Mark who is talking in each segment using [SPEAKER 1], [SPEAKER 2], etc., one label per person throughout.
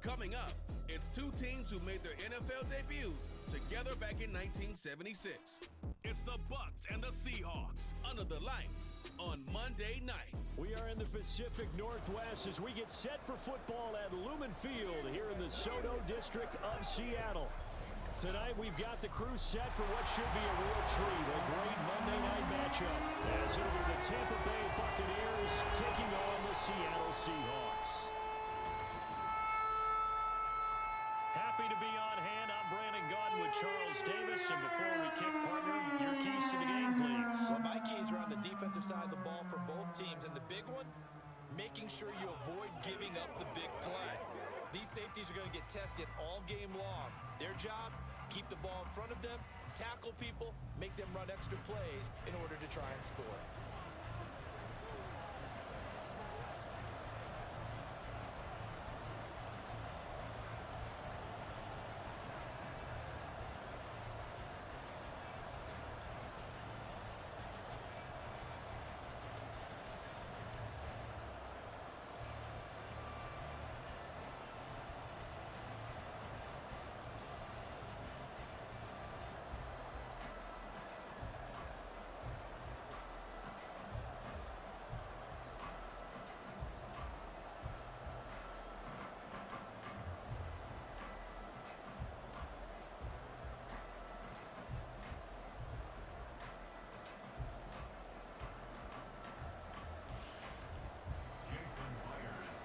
[SPEAKER 1] Coming up, it's two teams who made their NFL debuts together back in 1976. It's the Bucs and the Seahawks under the lights on Monday night.
[SPEAKER 2] We are in the Pacific Northwest as we get set for football at Lumen Field here in the Soto district of Seattle. Tonight we've got the crew set for what should be a real treat, a great Monday night matchup, as it'll be the Tampa Bay Buccaneers taking on the Seattle Seahawks. Happy to be on hand. I'm Brandon Gordon with Charles Davis. And before we kick, partner, your keys to the game, please.
[SPEAKER 3] Well, my keys are on the defensive side of the ball for both teams. And the big one, making sure you avoid giving up the big play. These safeties are going to get tested all game long. Their job, keep the ball in front of them, tackle people, make them run extra plays in order to try and score.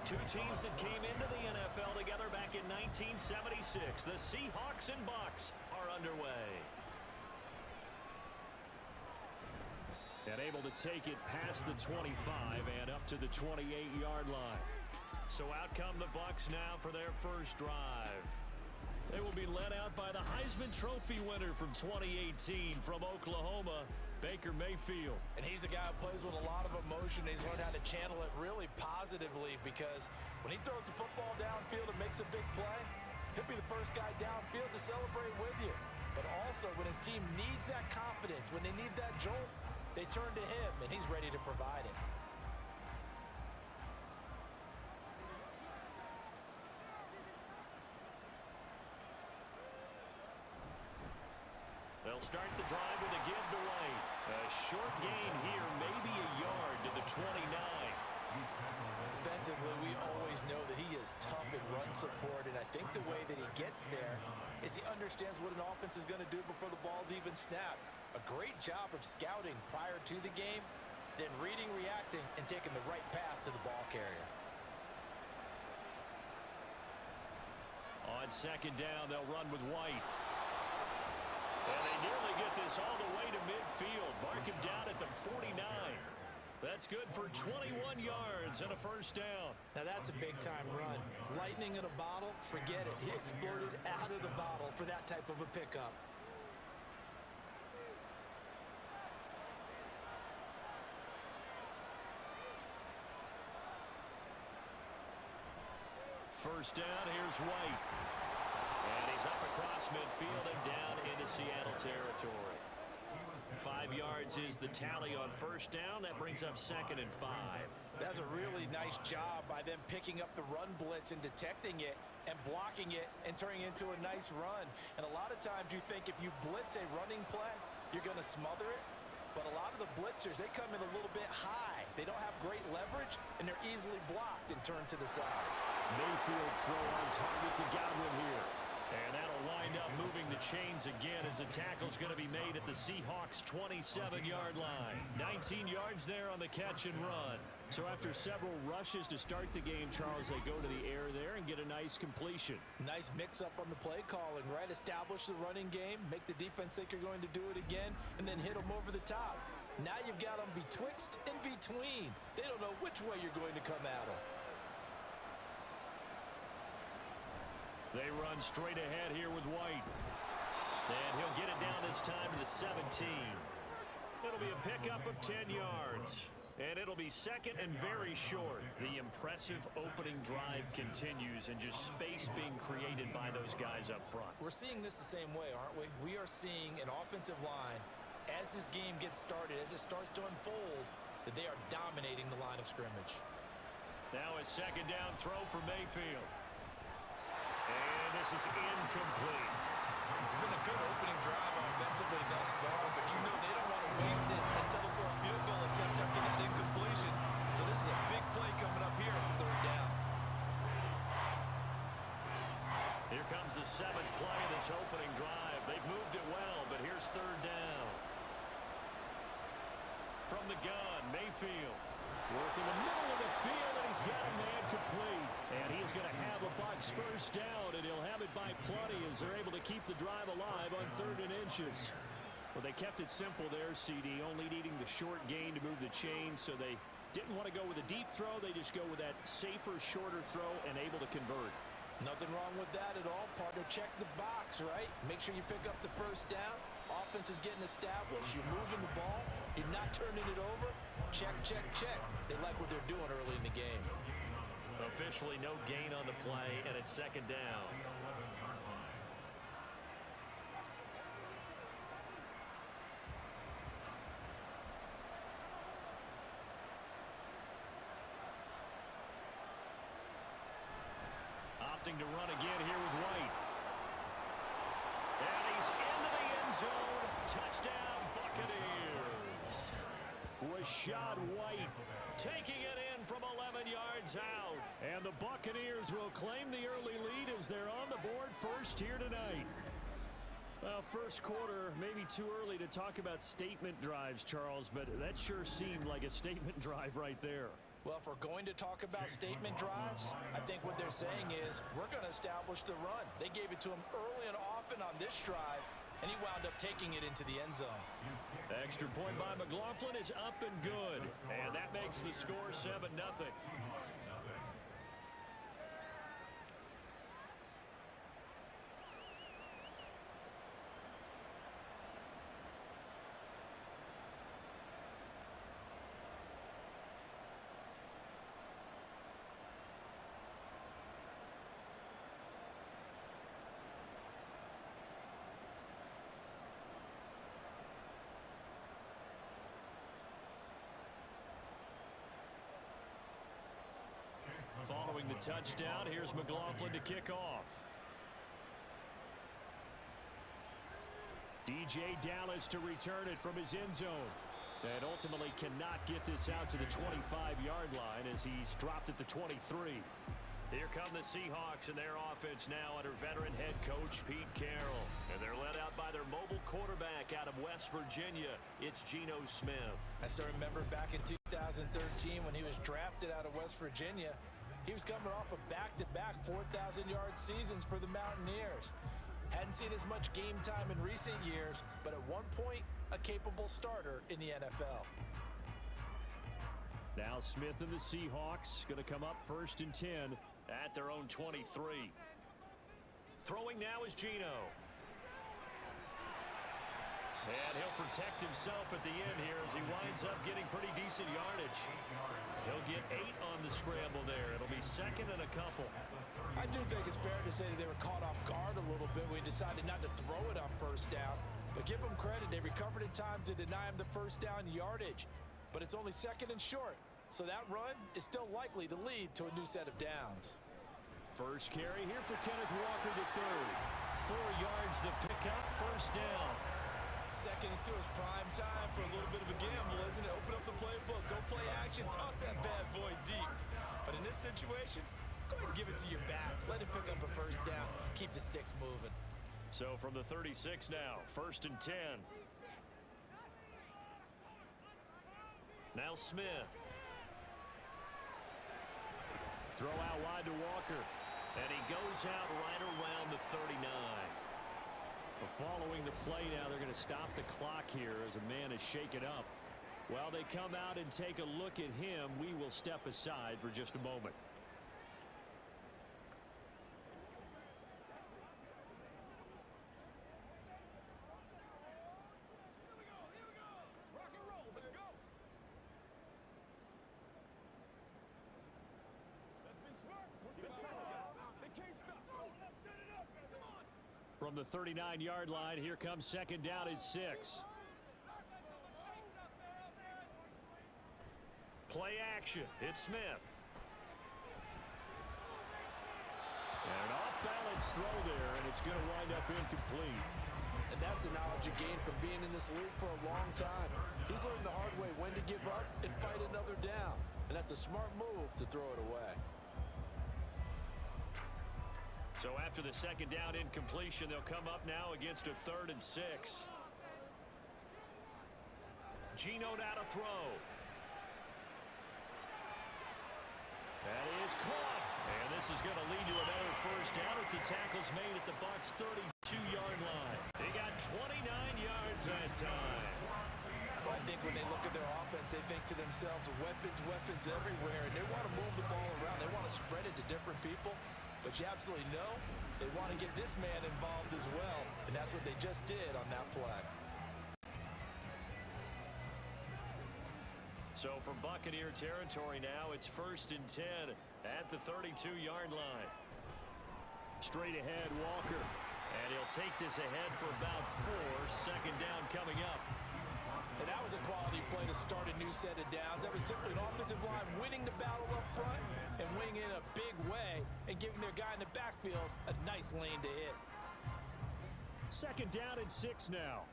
[SPEAKER 2] Two teams that came into the NFL together back in 1976. The Seahawks and Bucs are underway. And able to take it past the 25 and up to the 28-yard line. So out come the Bucs now for their first drive. They will be led out by the Heisman Trophy winner from 2018 from Oklahoma, Baker Mayfield.
[SPEAKER 3] And he's a guy who plays with a lot of emotion. He's learned how to channel it really positively, because when he throws the football downfield and makes a big play, he'll be the first guy downfield to celebrate with you. But also, when his team needs that confidence, when they need that jolt, they turn to him, and he's ready to provide it.
[SPEAKER 2] They'll start the drive with a give to White. A short gain here, maybe a yard to the 29.
[SPEAKER 3] Defensively, we always know that he is tough in run support, and I think the way that he gets there is he understands what an offense is going to do before the ball's even snapped. A great job of scouting prior to the game, then reading, reacting, and taking the right path to the ball carrier.
[SPEAKER 2] On second down, they'll run with White. And they nearly get this all the way to midfield. Mark him down at the 49. That's good for 21 yards and a first down.
[SPEAKER 3] Now that's a big-time run. Lightning in a bottle, forget it. He exploded out of the bottle for that type of a pickup.
[SPEAKER 2] First down, here's White. And he's up across midfield and down into Seattle territory. 5 yards is the tally on first down. That brings up 2nd and 5.
[SPEAKER 3] That's a really nice job by them picking up the run blitz and detecting it and blocking it and turning it into a nice run. And a lot of times you think if you blitz a running play, you're going to smother it. But a lot of the blitzers, they come in a little bit high. They don't have great leverage, and they're easily blocked and turned to the side.
[SPEAKER 2] Mayfield's throw on target to Godwin here. And that'll wind up moving the chains again as the tackle's going to be made at the Seahawks' 27-yard line. 19 yards there on the catch and run. So after several rushes to start the game, Charles, they go to the air there and get a nice completion.
[SPEAKER 3] Nice mix-up on the play calling, right? Establish the running game, make the defense think you're going to do it again, and then hit them over the top. Now you've got them betwixt and between. They don't know which way you're going to come at them.
[SPEAKER 2] They run straight ahead here with White. And he'll get it down this time to the 17. It'll be a pickup of 10 yards. And it'll be second and very short. The impressive opening drive continues, and just space being created by those guys up front.
[SPEAKER 3] We're seeing this the same way, aren't we? We are seeing an offensive line, as this game gets started, as it starts to unfold, that they are dominating the line of scrimmage.
[SPEAKER 2] Now a second down throw for Mayfield. This is incomplete.
[SPEAKER 3] It's been a good opening drive offensively thus far, but you know they don't want to waste it and settle for a field goal attempt after that incompletion. So this is a big play coming up here on third down.
[SPEAKER 2] Here comes the 7th play of this opening drive. They've moved it well, but here's third down. From the gun, Mayfield. Working the middle of the field, and he's got a man complete. And he's going to have a Bucs first down, and he'll have it by plenty as they're able to keep the drive alive on 3rd and inches. Well, they kept it simple there, CD, only needing the short gain to move the chains, so they didn't want to go with a deep throw. They just go with that safer, shorter throw and able to convert.
[SPEAKER 3] Nothing wrong with that at all, partner. Check the box, right? Make sure you pick up the first down. Offense is getting established. You're moving the ball. You're not turning it over. Check, check, check. They like what they're doing early in the game.
[SPEAKER 2] Officially no gain on the play, and it's 2nd down. Opting to run again here with White. And he's into the end zone. Touchdown, Buccaneers. Rashad White taking it in from 11 yards out. And the Buccaneers will claim the early lead as they're on the board first here tonight. Well, first quarter, maybe too early to talk about statement drives, Charles, but that sure seemed like a statement drive right there.
[SPEAKER 3] Well, if we're going to talk about statement drives, I think what they're saying is we're going to establish the run. They gave it to him early and often on this drive, and he wound up taking it into the end zone.
[SPEAKER 2] Extra point by McLaughlin is up and good, and that makes the score 7-0. Following the touchdown, here's McLaughlin to kick off. DJ Dallas to return it from his end zone. And ultimately cannot get this out to the 25-yard line as he's dropped at the 23. Here come the Seahawks and their offense now under veteran head coach Pete Carroll. And they're led out by their mobile quarterback out of West Virginia. It's Geno Smith.
[SPEAKER 3] I still remember back in 2013 when he was drafted out of West Virginia. He was coming off of back-to-back 4,000-yard seasons for the Mountaineers. Hadn't seen as much game time in recent years, but at one point, a capable starter in the NFL.
[SPEAKER 2] Now Smith and the Seahawks going to come up 1st and 10 at their own 23. Throwing now is Geno. And he'll protect himself at the end here as he winds up getting pretty decent yardage. He'll get 8 on the scramble there. It'll be 2nd and a couple.
[SPEAKER 3] I do think it's fair to say that they were caught off guard a little bit when he decided not to throw it on first down. But give them credit. They recovered in time to deny him the first down yardage. But it's only 2nd and short. So that run is still likely to lead to a new set of downs.
[SPEAKER 2] First carry here for Kenneth Walker III. 4 yards the pickup, first down.
[SPEAKER 3] 2nd and 2 is prime time for a little bit of a gamble, isn't it? Open up the playbook, go play action, toss that bad boy deep. But in this situation, go ahead and give it to your back. Let him pick up a first down. Keep the sticks moving.
[SPEAKER 2] So from the 36 now, 1st and 10. Now Smith. Throw out wide to Walker. And he goes out right around the 39. Following the play now, they're going to stop the clock here as a man is shaken up. While they come out and take a look at him, we will step aside for just a moment. From the 39-yard line, here comes 2nd down and 6. Play action. It's Smith. And an off-balance nice throw there, and it's going to wind up incomplete.
[SPEAKER 3] And that's the knowledge you gain from being in this league for a long time. He's learned the hard way when to give up and fight another down. And that's a smart move to throw it away.
[SPEAKER 2] So after the second down incompletion, they'll come up now against a 3rd and 6. Geno now to throw. That is caught. And this is going to lead to another first down as the tackle's made at the Bucs' 32-yard line. They got 29 yards that time.
[SPEAKER 3] Well, I think when they look at their offense, they think to themselves, weapons everywhere, and they want to move the ball around. They want to spread it to different people. But you absolutely know they want to get this man involved as well, and that's what they just did on that play.
[SPEAKER 2] So from Buccaneer territory now, it's 1st and 10 at the 32-yard line. Straight ahead, Walker. And he'll take this ahead for about 4. Second down coming up.
[SPEAKER 3] And that was a quality play to start a new set of downs. That was simply an offensive line winning the battle up front and winning in a big way and giving their guy in the backfield a nice lane to hit.
[SPEAKER 2] Second down and 6 now.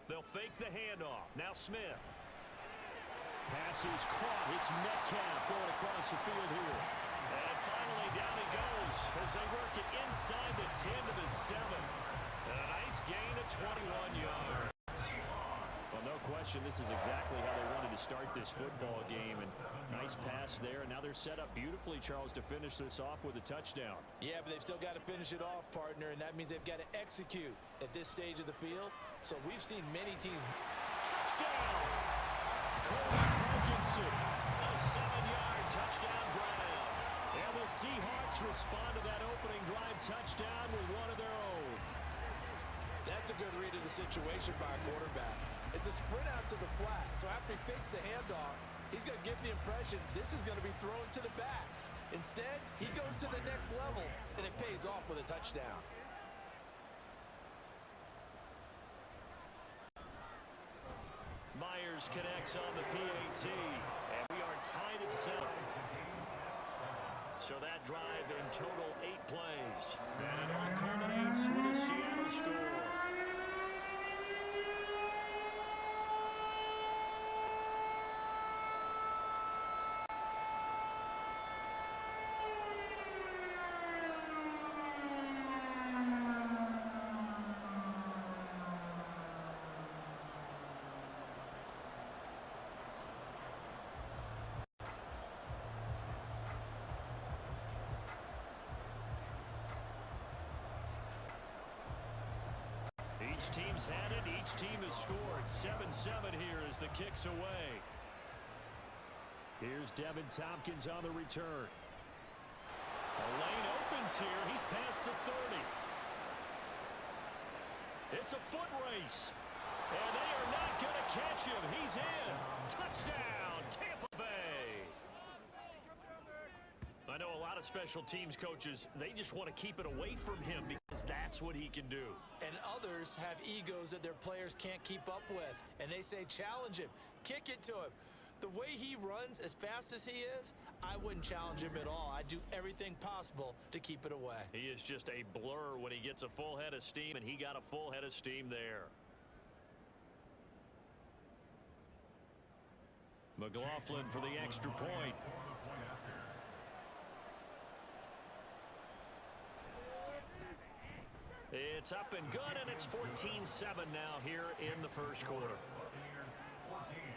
[SPEAKER 2] They'll fake the handoff. Now Smith. Pass is caught. It's Metcalf going across the field here. And finally down he goes as they work it inside the 10 to the 7. And a nice gain of 21 yards. Well, no question, this is exactly how they wanted to start this football game. And nice pass there. And now they're set up beautifully, Charles, to finish this off with a touchdown.
[SPEAKER 3] Yeah, but they've still got to finish it off, partner. And that means they've got to execute at this stage of the field. So we've seen many teams.
[SPEAKER 2] Touchdown! Cole Parkinson. A 7-yard touchdown grab. And the Seahawks respond to that opening drive touchdown with one of their own.
[SPEAKER 3] That's a good read of the situation by a quarterback. It's a sprint out to the flat. So after he fakes the handoff, he's going to give the impression this is going to be thrown to the back. Instead, he goes to the next level, and it pays off with a touchdown.
[SPEAKER 2] Myers connects on the PAT, and we are tied at 7. So that drive in total 8 plays. And it all culminates with a Seattle score. Each team's had it. Each team has scored. 7-7 here as the kick's away. Here's Devin Tompkins on the return. The lane opens here. He's past the 30. It's a foot race. And they are not going to catch him. He's in. Touchdown, Tampa Bay. I know a lot of special teams coaches, they just want to keep it away from him because that's what he can do.
[SPEAKER 3] And others have egos that their players can't keep up with. And they say, challenge him, kick it to him. The way he runs as fast as he is, I wouldn't challenge him at all. I'd do everything possible to keep it away.
[SPEAKER 2] He is just a blur when he gets a full head of steam, and he got a full head of steam there. McLaughlin for the extra point. It's up and good, and it's 14-7 now here in the first quarter.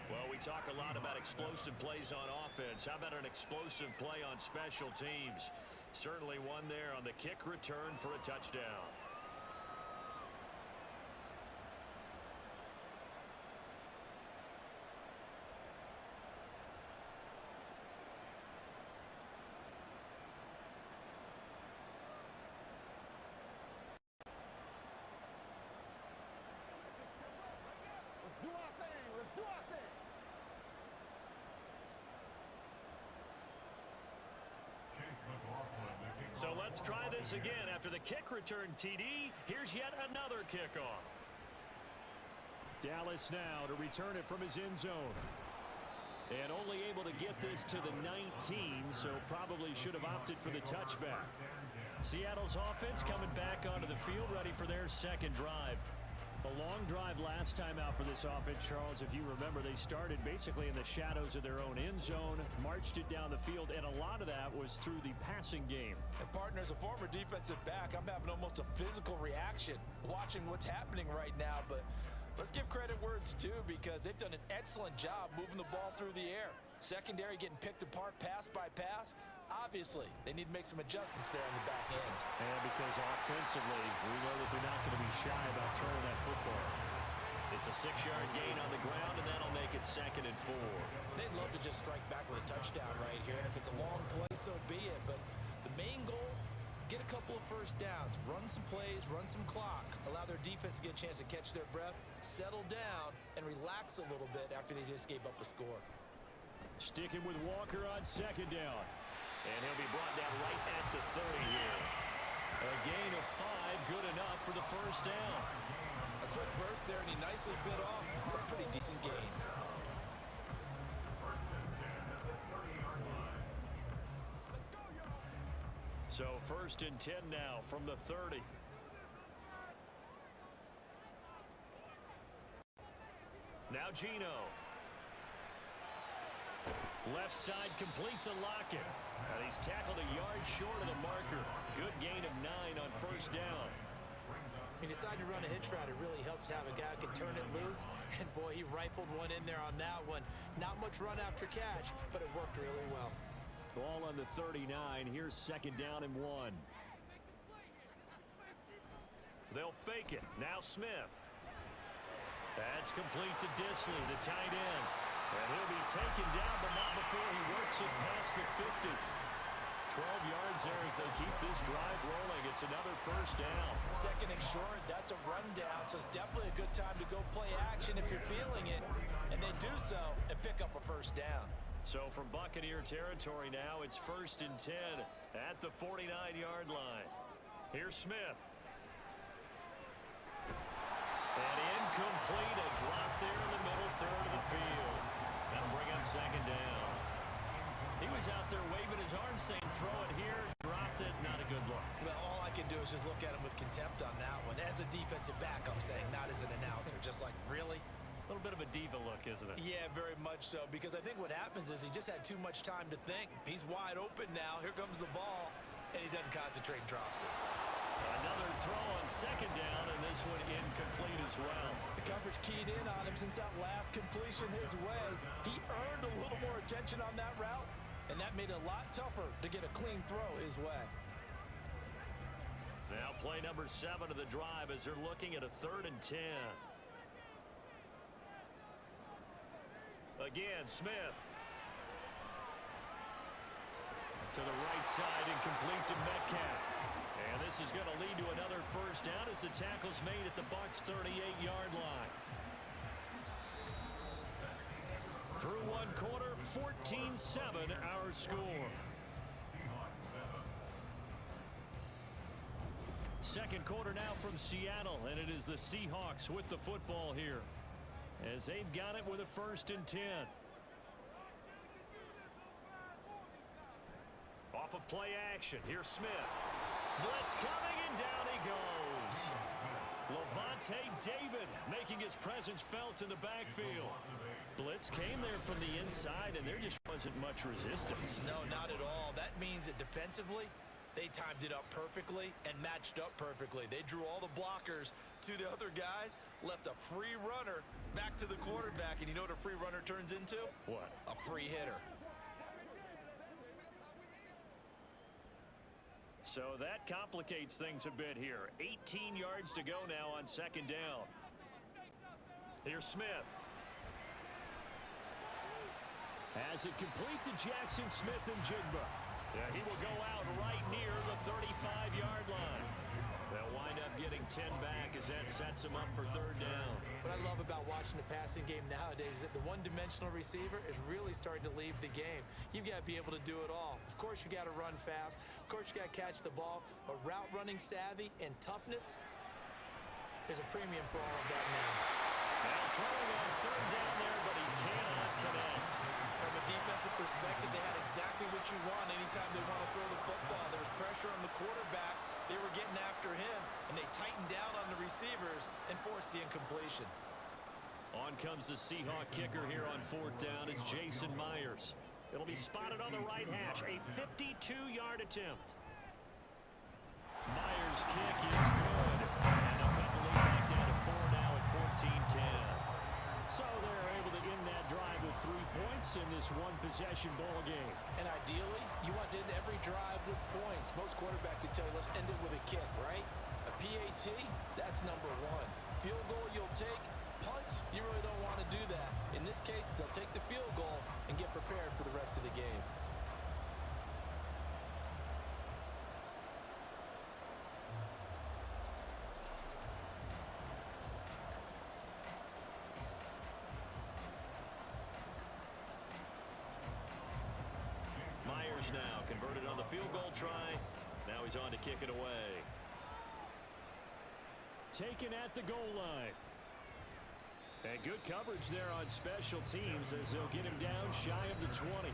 [SPEAKER 2] Well, we talk a lot about explosive plays on offense. How about an explosive play on special teams? Certainly one there on the kick return for a touchdown. So let's try this again. After the kick return TD, here's yet another kickoff. Dallas now to return it from his end zone. And only able to get this to the 19, so probably should have opted for the touchback. Seattle's offense coming back onto the field, ready for their second drive. A long drive last time out for this offense, Charles. If you remember, they started basically in the shadows of their own end zone, marched it down the field, and a lot of that was through the passing game.
[SPEAKER 3] And partner, as a former defensive back, I'm having almost a physical reaction watching what's happening right now. But let's give credit where it's due, because they've done an excellent job moving the ball through the air. Secondary getting picked apart pass by pass. Obviously, they need to make some adjustments there on the back end.
[SPEAKER 2] And because offensively, we know that they're not going to be shy about throwing that football. It's a 6-yard gain on the ground, and that'll make it 2nd and 4.
[SPEAKER 3] They'd love to just strike back with a touchdown right here, and if it's a long play, so be it. But the main goal, get a couple of first downs, run some plays, run some clock, allow their defense to get a chance to catch their breath, settle down, and relax a little bit after they just gave up a score.
[SPEAKER 2] Sticking with Walker on 2nd down. And he'll be brought down right at the 30 here. A gain of 5, good enough for the first down.
[SPEAKER 3] A quick burst there, and he nicely bit off a pretty decent gain.
[SPEAKER 2] So 1st and 10 now from the 30. Now Gino. Left side complete to Lockett. And he's tackled a yard short of the marker. Good gain of 9 on 1st down.
[SPEAKER 3] He decided to run a hitch route. It really helps to have a guy who can turn it loose. And boy, he rifled one in there on that one. Not much run after catch, but it worked really well.
[SPEAKER 2] Ball on the 39. Here's 2nd down and 1. They'll fake it. Now Smith. That's complete to Disley, the tight end. And he'll be taken down, but not before he works it past the 50. 12 yards there as they keep this drive rolling. It's another 1st down.
[SPEAKER 3] 2nd and short, that's a rundown, so it's definitely a good time to go play action if you're feeling it. And they do so and pick up a 1st down.
[SPEAKER 2] So from Buccaneer territory now, it's 1st and 10 at the 49-yard line. Here's Smith. And incomplete, a drop there in the middle third of the field. That'll bring up 2nd down. He was out there waving his arms saying, throw it here, dropped it, not a good look.
[SPEAKER 3] Well, all I can do is just look at him with contempt on that one. As a defensive back, I'm saying, not as an announcer. Just like, really?
[SPEAKER 2] A little bit of a diva look, isn't it?
[SPEAKER 3] Yeah, very much so, because I think what happens is he just had too much time to think. He's wide open now. Here comes the ball, and he doesn't concentrate and drops it.
[SPEAKER 2] Another throw on 2nd down, and this one incomplete as well.
[SPEAKER 3] The coverage keyed in on him since that last completion his way. He earned a little more attention on that route, and that made it a lot tougher to get a clean throw his way.
[SPEAKER 2] Now play number 7 of the drive as they're looking at a 3rd and 10. Again, Smith. To the right side and complete to Metcalf. And this is going to lead to another 1st down as the tackle's made at the Bucs' 38-yard line. Through one quarter, 14-7 our score. 2nd quarter now from Seattle, and it is the Seahawks with the football here, as they've got it with a 1st and 10. Off of play action, here's Smith. Blitz coming, and down he goes. Levante David making his presence felt in the backfield. Blitz came there from the inside, and there just wasn't much resistance.
[SPEAKER 3] No, not at all. That means that defensively, they timed it up perfectly and matched up perfectly. They drew all the blockers to the other guys, left a free runner back to the quarterback, and you know what a free runner turns into?
[SPEAKER 2] What?
[SPEAKER 3] A free hitter.
[SPEAKER 2] So that complicates things a bit here. 18 yards to go now on 2nd down. Here's Smith. As it complete to Jackson Smith and Jigba. Yeah, he will go out right near the 35-yard line. They'll wind up getting 10 back as that sets him up for 3rd down.
[SPEAKER 3] What I love about watching the passing game nowadays is that the one-dimensional receiver is really starting to leave the game. You've got to be able to do it all. Of course, you got to run fast. Of course, you got to catch the ball. But route running savvy and toughness, there's a premium for all of that now.
[SPEAKER 2] Now throwing on 3rd down there, but he cannot connect.
[SPEAKER 3] defensive perspective, they had exactly what you want anytime they want to throw the football. There was pressure on the quarterback. They were getting after him, and they tightened down on the receivers and forced the incompletion.
[SPEAKER 2] On comes the Seahawk kicker here on 4th down. It's Jason Myers. It'll be spotted on the right hash. A 52-yard attempt. Myers' kick is good. And they'll cut the lead back down to 4 now at 14-10. So they're able to end that drive with 3 points in this one-possession ball game.
[SPEAKER 3] And ideally, you want to end every drive with points. Most quarterbacks would tell you, let's end it with a kick, right? A PAT, that's number 1. Field goal you'll take. Punts, you really don't want to do that. In this case, they'll take the field goal and get prepared for the rest of the game.
[SPEAKER 2] Myers now converted on the field goal try. Now he's on to kick it away. Taken at the goal line. And good coverage there on special teams as they'll get him down shy of the 20.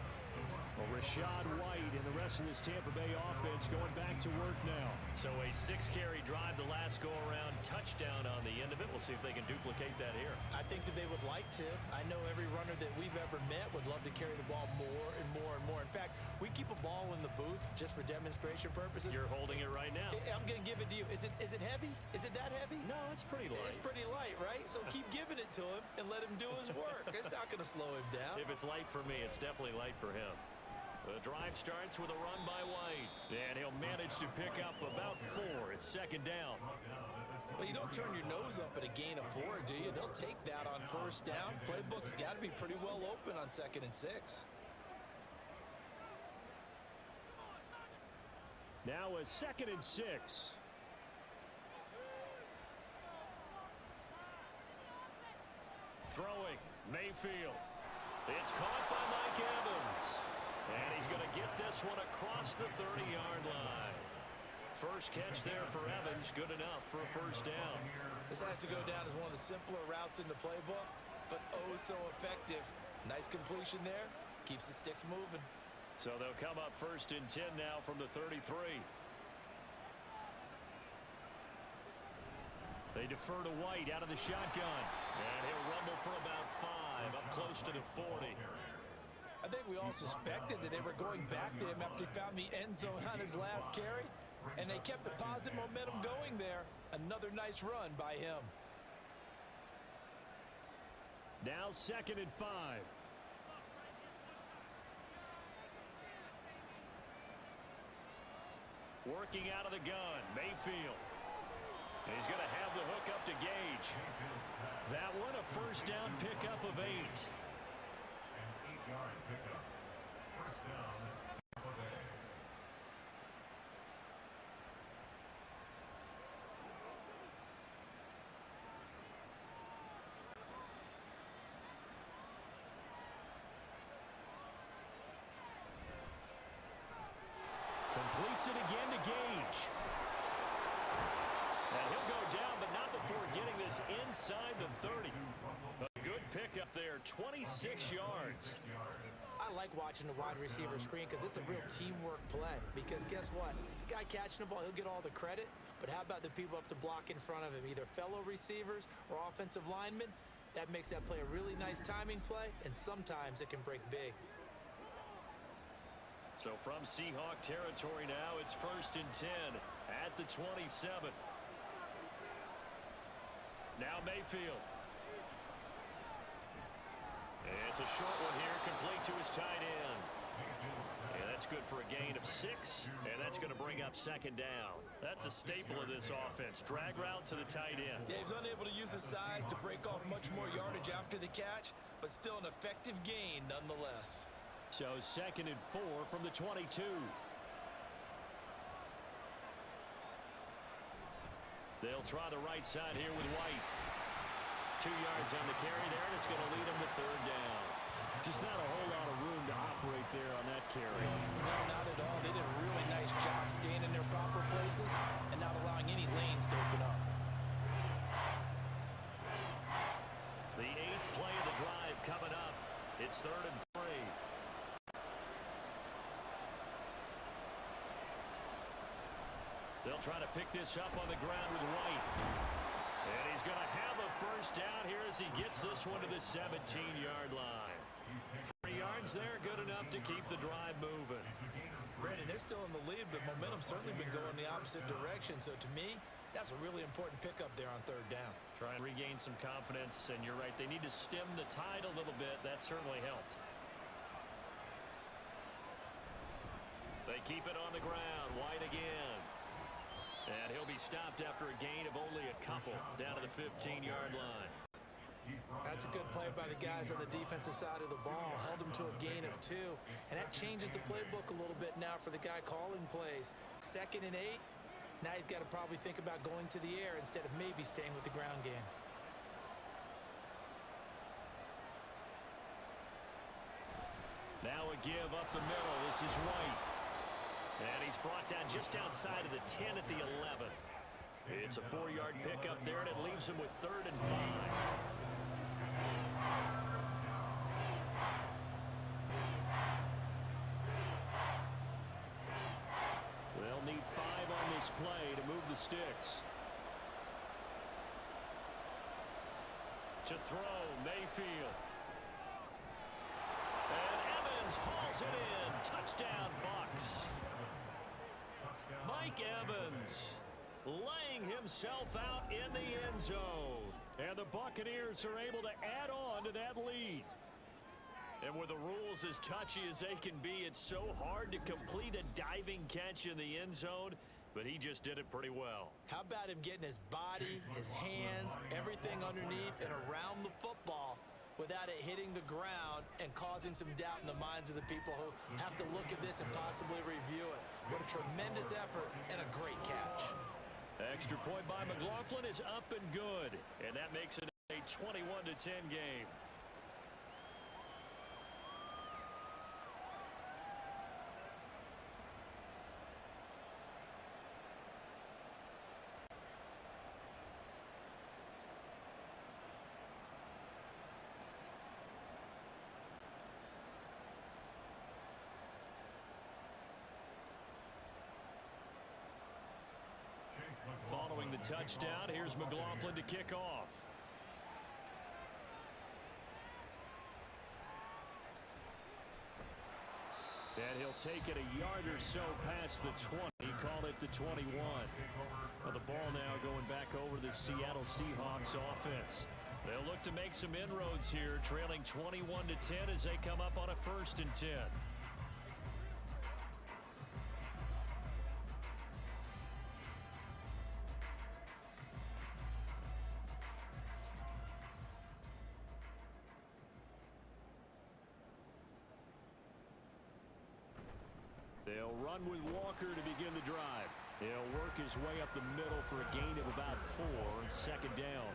[SPEAKER 2] Well, Rashad White and the rest of this Tampa Bay offense going back to work now. So a 6-carry drive the last go-around, touchdown on the end of it. We'll see if they can duplicate that here.
[SPEAKER 3] I think that they would like to. I know every runner that we've ever met would love to carry the ball more and more and more. In fact, we keep a ball in the booth just for demonstration purposes.
[SPEAKER 2] You're holding it right now.
[SPEAKER 3] I'm going to give it to you. Is it heavy? Is it that heavy?
[SPEAKER 2] No, it's pretty light.
[SPEAKER 3] It's pretty light, right? So keep giving it to him and let him do his work. It's not going to slow him down.
[SPEAKER 2] If it's light for me, it's definitely light for him. The drive starts with a run by White. And he'll manage to pick up about 4. It's 2nd down.
[SPEAKER 3] Well, you don't turn your nose up at a gain of 4, do you? They'll take that on 1st down. Playbook's got to be pretty well open on 2nd and 6.
[SPEAKER 2] Now a 2nd and 6. Throwing, Mayfield. It's caught by Mike Evans. And he's going to get this one across the 30-yard line. First catch there for Evans, good enough for a 1st down.
[SPEAKER 3] This has to go down as one of the simpler routes in the playbook, but oh so effective. Nice completion there, keeps the sticks moving.
[SPEAKER 2] So they'll come up 1st and 10 now from the 33. They defer to White out of the shotgun. And he'll rumble for about 5, up close to the 40.
[SPEAKER 3] I think we all suspected that they were going back to him after he found the end zone on his last carry, and they kept the positive momentum going there. Another nice run by him.
[SPEAKER 2] Now 2nd and 5. Working out of the gun, Mayfield. He's going to have the hook up to Gage. That one a 1st down pickup of 8. Completes it again to Gage. And he'll go down, but not before getting this inside the 30. A good pickup there, 26 yards.
[SPEAKER 3] I like watching the wide receiver screen because it's a real teamwork play. Because guess what? The guy catching the ball, he'll get all the credit. But how about the people have to block in front of him, either fellow receivers or offensive linemen? That makes that play a really nice timing play, and sometimes it can break big.
[SPEAKER 2] So from Seahawk territory now, it's 1st and 10 at the 27. Now Mayfield. It's a short one here, complete to his tight end. And that's good for a gain of 6, and that's going to bring up 2nd down. That's a staple of this offense. Drag route to the tight end.
[SPEAKER 3] Yeah, he was unable to use his size to break off much more yardage after the catch, but still an effective gain nonetheless.
[SPEAKER 2] So 2nd and 4 from the 22. They'll try the right side here with White. 2 yards on the carry there, and it's going to lead him to 3rd down. Just not a whole lot of room to operate there on that carry.
[SPEAKER 3] No, not at all. They did a really nice job staying in their proper places and not allowing any lanes to open up.
[SPEAKER 2] The 8th play of the drive coming up. It's 3rd and They'll try to pick this up on the ground with White. And he's going to have a first down here as he gets this one to the 17-yard line. 3 yards there, good enough to keep the drive moving.
[SPEAKER 3] Brandon, they're still in the lead, but momentum's certainly been going the opposite direction. So to me, that's a really important pickup there on 3rd down.
[SPEAKER 2] Try and regain some confidence, and you're right. They need to stem the tide a little bit. That certainly helped. They keep it on the ground. White again. And he'll be stopped after a gain of only a couple down to the 15-yard line.
[SPEAKER 3] That's a good play by the guys on the defensive side of the ball. Held him to a gain of 2. And that changes the playbook a little bit now for the guy calling plays. 2nd and 8. Now he's got to probably think about going to the air instead of maybe staying with the ground game.
[SPEAKER 2] Now a give up the middle. This is White. And he's brought down just outside of the 10 at the 11. It's a 4-yard pickup there, and it leaves him with 3rd and 5. They'll need 5 on this play to move the sticks. To throw, Mayfield. And Evans hauls it in. Touchdown, Bucs. Mike Evans laying himself out in the end zone. And the Buccaneers are able to add on to that lead. And with the rules as touchy as they can be, it's so hard to complete a diving catch in the end zone, but he just did it pretty well.
[SPEAKER 3] How about him getting his body, his hands, everything underneath and around the football without it hitting the ground and causing some doubt in the minds of the people who have to look at this and possibly review it. What a tremendous effort and a great catch.
[SPEAKER 2] Extra point by McLaughlin is up and good, and that makes it a 21-10 game. Following the touchdown, here's McLaughlin to kick off. And he'll take it a yard or so past the 20. He called it the 21. Well, the ball now going back over the Seattle Seahawks offense. They'll look to make some inroads here, trailing 21-10 as they come up on a 1st and 10. They'll run with Walker to begin the drive. He'll work his way up the middle for a gain of about 4, 2nd down.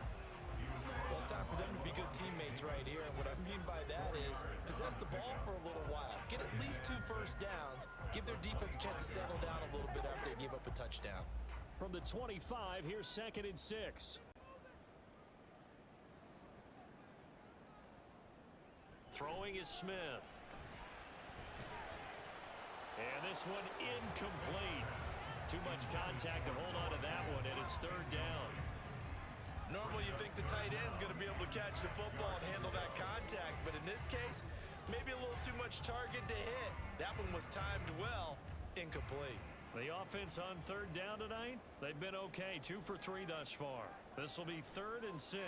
[SPEAKER 3] Well, it's time for them to be good teammates right here, and what I mean by that is possess the ball for a little while. Get at least 2 first downs. Give their defense a chance to settle down a little bit after they give up a touchdown.
[SPEAKER 2] From the 25, here's 2nd and 6. Throwing is Smith. And this one incomplete. Too much contact to hold on to that one, and it's 3rd down.
[SPEAKER 3] Normally you think the tight end's going to be able to catch the football and handle that contact, but in this case, maybe a little too much target to hit. That one was timed well, incomplete.
[SPEAKER 2] The offense on 3rd down tonight, they've been okay, 2 for 3 thus far. This will be 3rd and 6.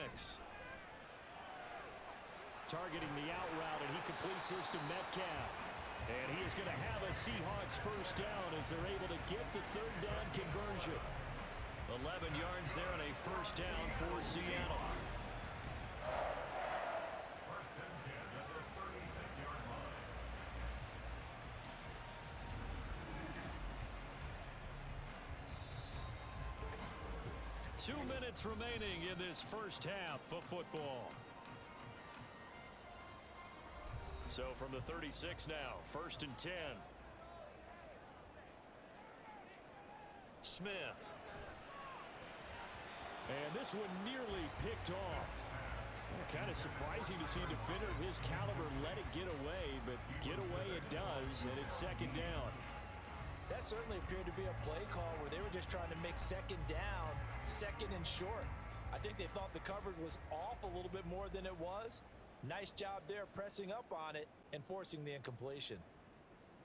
[SPEAKER 2] Targeting the out route, and he completes this to Metcalf. And he is going to have a Seahawks first down as they're able to get the 3rd down conversion. 11 yards there and a first down for Seattle.
[SPEAKER 4] First and 10 at the 36-yard line.
[SPEAKER 2] 2 minutes remaining in this first half of football. So from the 36 now, 1st and 10. Smith. And this one nearly picked off. Kind of surprising to see a defender of his caliber let it get away, but get away it does, and it's 2nd down.
[SPEAKER 3] That That certainly appeared to be a play call where they were just trying to make second down, second and short. I think they thought the coverage was off a little bit more than it was. Nice job there pressing up on it and forcing the incompletion.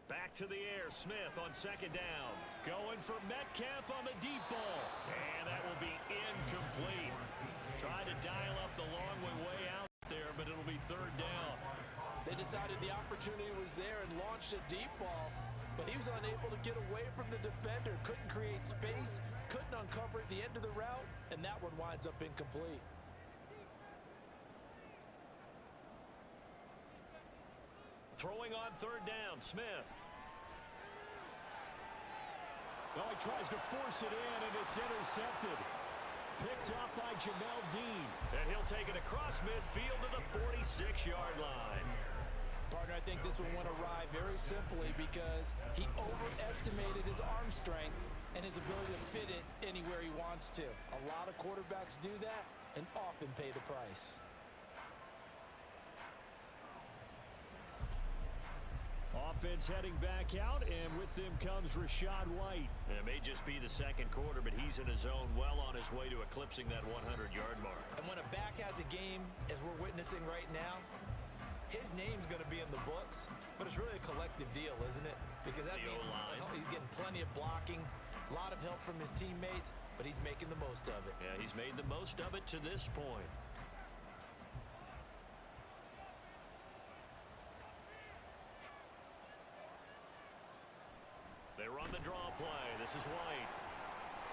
[SPEAKER 2] Back to the air, Smith on second down. Going for Metcalf on the deep ball. And that will be incomplete. Tried to dial up the long way out there, but it'll be third down.
[SPEAKER 3] They decided the opportunity was there and launched a deep ball, but he was unable to get away from the defender. Couldn't create space, couldn't uncover at the end of the route, and that one winds up incomplete.
[SPEAKER 2] Throwing on third down, Smith.
[SPEAKER 5] Well, he tries to force it in, and it's intercepted. Picked up by Jamel Dean.
[SPEAKER 2] And he'll take it across midfield to the 46-yard line.
[SPEAKER 3] Partner, I think this one went awry very simply because he overestimated his arm strength and his ability to fit it anywhere he wants to. A lot of quarterbacks do that and often pay the price.
[SPEAKER 5] Offense heading back out, and with them comes Rachaad White.
[SPEAKER 2] It may just be the second quarter, but he's in his zone, well on his way to eclipsing that 100-yard mark.
[SPEAKER 3] And when a back has a game, as we're witnessing right now, his name's going to be in the books, but it's really a collective deal, isn't it? Because that means he's getting plenty of blocking, a lot of help from his teammates, but he's making the most of it.
[SPEAKER 2] Yeah, he's made the most of it to this point. They run the draw play. This is White.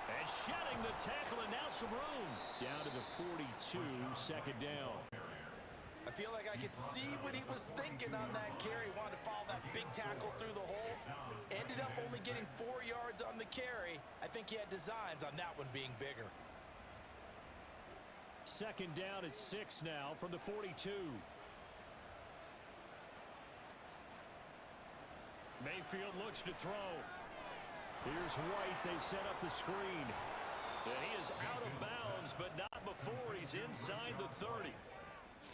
[SPEAKER 2] And shedding the tackle, and now some room.
[SPEAKER 5] Down to the 42, second down.
[SPEAKER 3] I feel like I could see what he was thinking on that carry. Wanted to follow that big tackle through the hole. Ended up only getting 4 yards on the carry. I think he had designs on that one being bigger.
[SPEAKER 5] Second down at 6 now from the 42.
[SPEAKER 2] Mayfield looks to throw.
[SPEAKER 5] Here's White. They set up the screen.
[SPEAKER 2] And he is out of bounds, but not before he's inside the 30.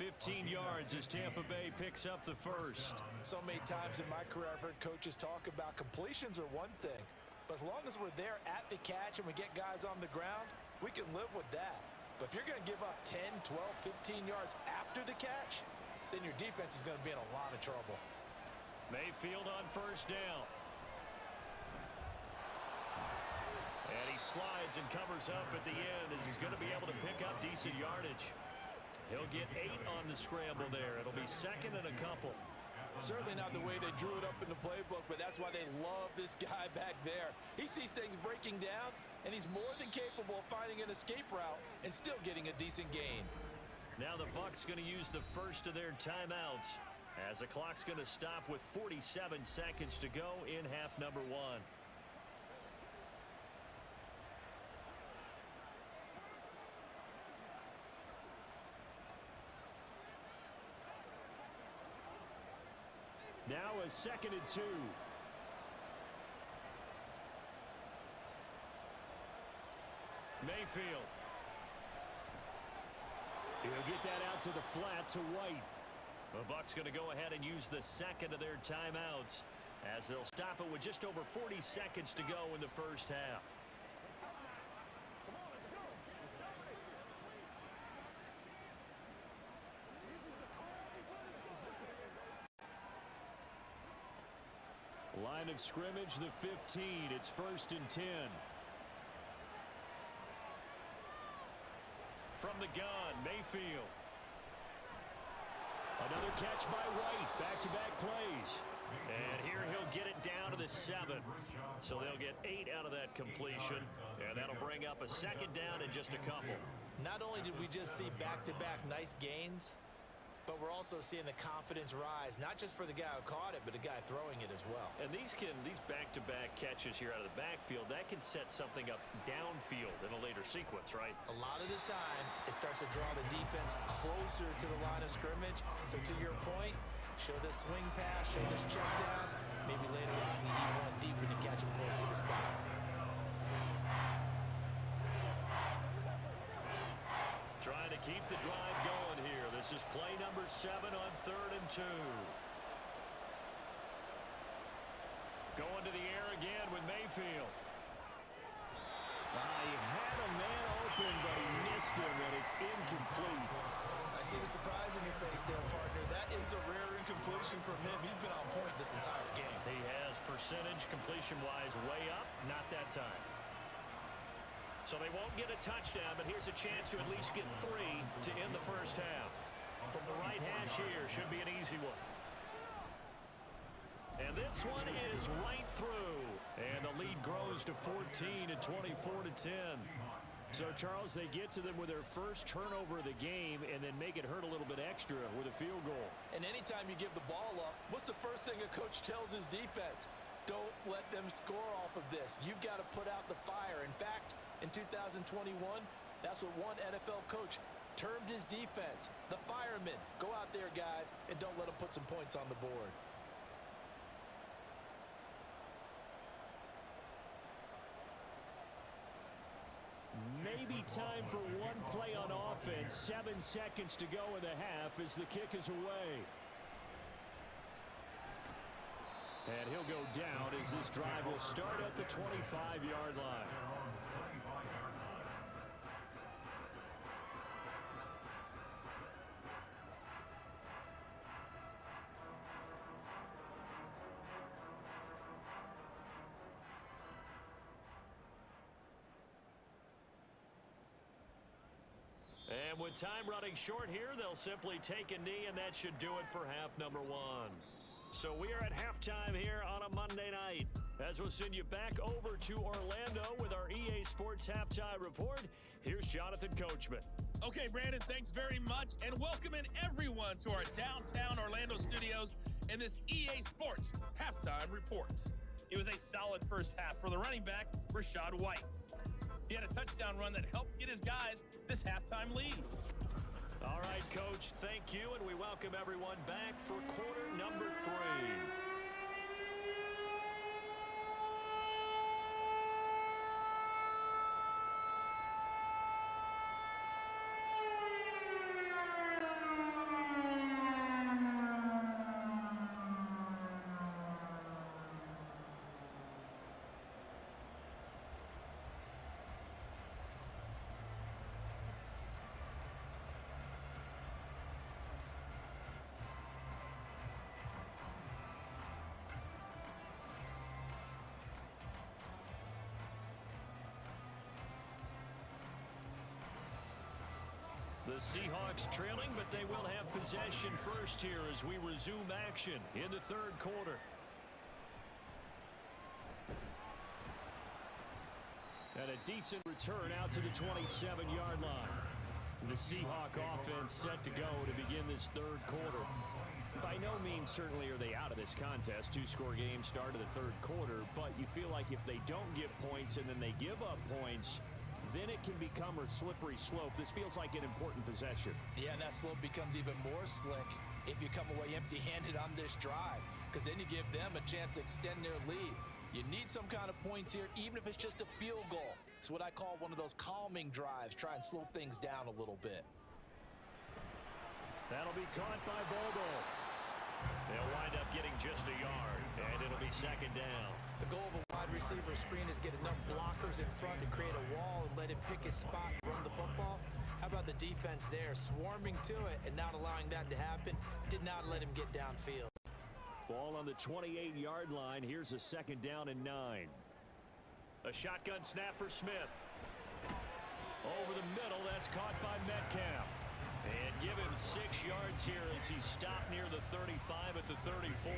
[SPEAKER 2] 15 yards as Tampa Bay picks up the first.
[SPEAKER 3] So many times in my career I've heard coaches talk about completions are one thing, but as long as we're there at the catch and we get guys on the ground, we can live with that. But if you're going to give up 10, 12, 15 yards after the catch, then your defense is going to be in a lot of trouble.
[SPEAKER 2] Mayfield on first down. And he slides and covers up at the end as he's going to be able to pick up decent yardage. He'll get 8 on the scramble there. It'll be second and a couple.
[SPEAKER 3] Certainly not the way they drew it up in the playbook, but that's why they love this guy back there. He sees things breaking down, and he's more than capable of finding an escape route and still getting a decent gain.
[SPEAKER 2] Now the Bucs going to use the first of their timeouts as the clock's going to stop with 47 seconds to go in half number 1.
[SPEAKER 5] Now a second and 2.
[SPEAKER 2] Mayfield.
[SPEAKER 5] He'll get that out to the flat to White.
[SPEAKER 2] The Bucs going to go ahead and use the second of their timeouts as they'll stop it with just over 40 seconds to go in the first half.
[SPEAKER 5] Line of scrimmage, the 15. It's first and 10.
[SPEAKER 2] From the gun, Mayfield.
[SPEAKER 5] Another catch by White. Back-to-back plays.
[SPEAKER 2] And here he'll get it down to the 7. So they'll get 8 out of that completion. And that'll bring up a second down in just a couple.
[SPEAKER 3] Not only did we just see back-to-back nice gains, but we're also seeing the confidence rise, not just for the guy who caught it, but the guy throwing it as well.
[SPEAKER 2] And these back-to-back catches here out of the backfield, that can set something up downfield in a later sequence, right?
[SPEAKER 3] A lot of the time, it starts to draw the defense closer to the line of scrimmage. So to your point, show this swing pass, show this check down. Maybe later on, you heave one deep and you catch him close to the spot.
[SPEAKER 2] Trying to keep the drive going here. This is play number 7 on 3rd and 2. Going to the air again with Mayfield.
[SPEAKER 5] backfield. He had a man open, but he missed him, and it's incomplete.
[SPEAKER 3] I see the surprise in your face there, partner. That is a rare incompletion from him. He's been on point this entire game.
[SPEAKER 2] He has percentage completion-wise way up, not that time. So they won't get a touchdown, but here's a chance to at least get 3 to end the first half. From the right hash here, should be an easy one. And this one is right through. And the lead grows to 14 at 24-10. So, Charles, they get to them with their first turnover of the game and then make it hurt a little bit extra with a field goal.
[SPEAKER 3] And anytime you give the ball up, what's the first thing a coach tells his defense? Don't let them score off of this. You've got to put out the fire. In fact, in 2021, that's what one NFL coach termed his defense. The firemen. Go out there, guys, and don't let them put some points on the board.
[SPEAKER 5] Maybe time for one play on offense. 7 seconds to go in the half as the kick is away. And he'll go down as this drive will start at the 25-yard line.
[SPEAKER 2] And with time running short here, they'll simply take a knee, and that should do it for half number 1. So we are at halftime here on a Monday night. As we'll send you back over to Orlando with our EA Sports Halftime Report, here's Jonathan Coachman.
[SPEAKER 6] Okay, Brandon, thanks very much, and welcome in everyone to our downtown Orlando studios in this EA Sports Halftime Report. It was a solid first half for the running back, Rachaad White. He had a touchdown run that helped get his guys this halftime lead.
[SPEAKER 2] All right, Coach, thank you, and we welcome everyone back for quarter number 3. The Seahawks trailing, but they will have possession first here as we resume action in the third quarter. And a decent return out to the 27-yard line. The Seahawk offense set to go to begin this third quarter. By no means certainly are they out of this contest. 2-score game start of the third quarter, but you feel like if they don't get points and then they give up points, then it can become a slippery slope. This feels like an important possession.
[SPEAKER 3] Yeah, and that slope becomes even more slick if you come away empty-handed on this drive, because then you give them a chance to extend their lead. You need some kind of points here, even if it's just a field goal. It's what I call one of those calming drives. Try and slow things down a little bit.
[SPEAKER 2] That'll be caught by Bobo. They'll wind up getting just a yard, and it'll be second down.
[SPEAKER 3] The goal of a wide receiver screen is get enough blockers in front to create a wall and let him pick his spot and run the football. How about the defense there, swarming to it and not allowing that to happen? Did not let him get downfield.
[SPEAKER 5] Ball on the 28-yard line. Here's a second down and 9.
[SPEAKER 2] A shotgun snap for Smith. Over the middle, that's caught by Metcalf. And give him 6 yards here as he stopped near the 35 at the 34.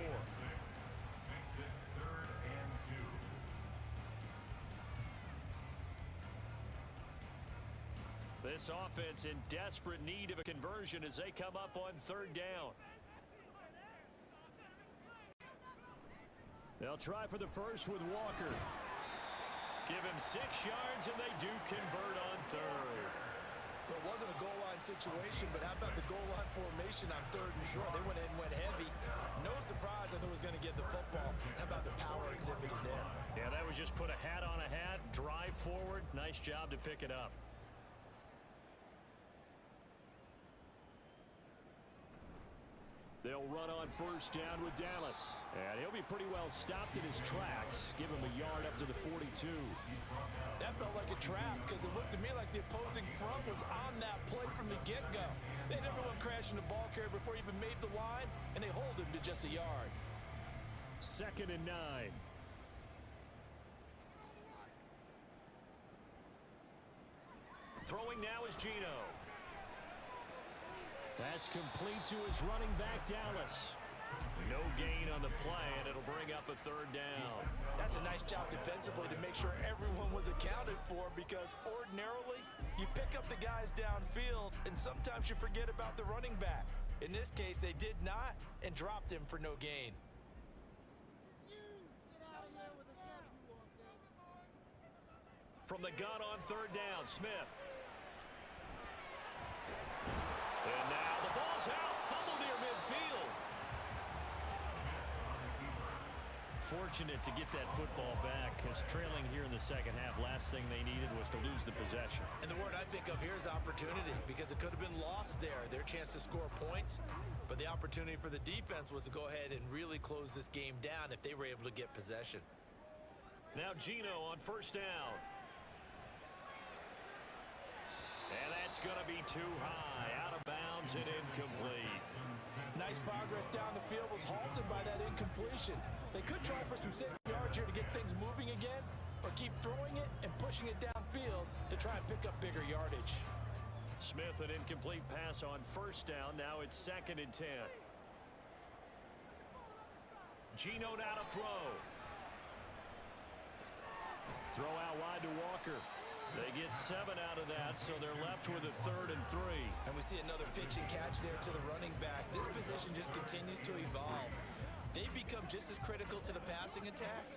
[SPEAKER 2] This offense in desperate need of a conversion as they come up on third down.
[SPEAKER 5] They'll try for the first with Walker.
[SPEAKER 2] Give him 6 yards, and they do convert on third.
[SPEAKER 3] It wasn't a goal line situation, but how about the goal line formation on third and short? They went in, went heavy. No surprise that they was going to get the football. How about the power exhibited there?
[SPEAKER 2] Yeah, that was just put a hat on a hat, drive forward. Nice job to pick it up.
[SPEAKER 5] They'll run on first down with Dallas. And he'll be pretty well stopped in his tracks. Give him a yard up to the 42.
[SPEAKER 3] That felt like a trap because it looked to me like the opposing front was on that play from the get-go. They had everyone crashing the ball carrier before he even made the line, and they hold him to just a yard.
[SPEAKER 5] 2nd and 9.
[SPEAKER 2] Throwing now is Geno.
[SPEAKER 5] That's complete to his running back, Dallas.
[SPEAKER 2] No gain on the play, and it'll bring up a 3rd down.
[SPEAKER 3] That's a nice job defensively to make sure everyone was accounted for, because ordinarily you pick up the guys downfield and sometimes you forget about the running back. In this case, they did not and dropped him for no gain.
[SPEAKER 2] From the gun on 3rd down, Smith. And now the ball's out. Fumble near midfield.
[SPEAKER 5] Fortunate to get that football back, because trailing here in the second half, last thing they needed was to lose the possession.
[SPEAKER 3] And the word I think of here is opportunity, because it could have been lost there, their chance to score points. But the opportunity for the defense was to go ahead and really close this game down if they were able to get possession.
[SPEAKER 2] Now Geno on 1st down. And that's going to be too high. Out of bounds and incomplete.
[SPEAKER 3] Nice progress down the field was halted by that incompletion. They could try for some 7 yards here to get things moving again, or keep throwing it and pushing it downfield to try and pick up bigger yardage.
[SPEAKER 2] Smith, an incomplete pass on 1st down. Now it's 2nd and 10. Geno now to throw.
[SPEAKER 5] Throw out wide to Walker.
[SPEAKER 2] They get 7 out of that, so they're left with a 3rd and 3.
[SPEAKER 3] And we see another pitch and catch there to the running back. This position just continues to evolve. They become just as critical to the passing attack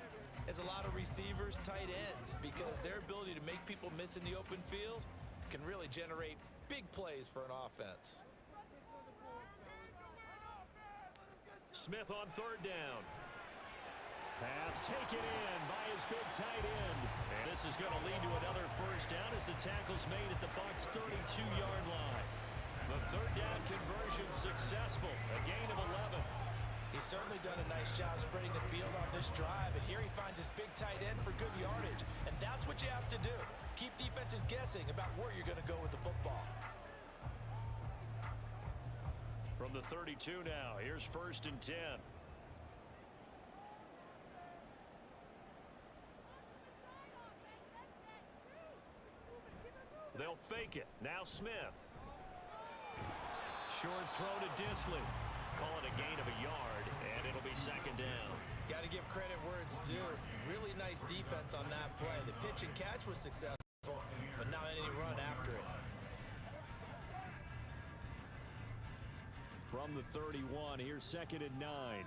[SPEAKER 3] as a lot of receivers, tight ends, because their ability to make people miss in the open field can really generate big plays for an offense.
[SPEAKER 2] Smith on 3rd down.
[SPEAKER 5] Pass taken in by his big tight end.
[SPEAKER 2] And this is going to lead to another 1st down as the tackle's made at the Bucs' 32-yard line. The 3rd down conversion successful. A gain of 11.
[SPEAKER 3] He's certainly done a nice job spreading the field on this drive, and here he finds his big tight end for good yardage. And that's what you have to do. Keep defenses guessing about where you're going to go with the football.
[SPEAKER 2] From the 32 now, here's 1st and 10. They'll fake it. Now Smith.
[SPEAKER 5] Short throw to Disley.
[SPEAKER 2] Call it a gain of a yard, and it'll be 2nd down.
[SPEAKER 3] Got to give credit where it's due. Really nice defense on that play. The pitch and catch was successful, but not any run after it.
[SPEAKER 5] From the 31, here's 2nd and 9.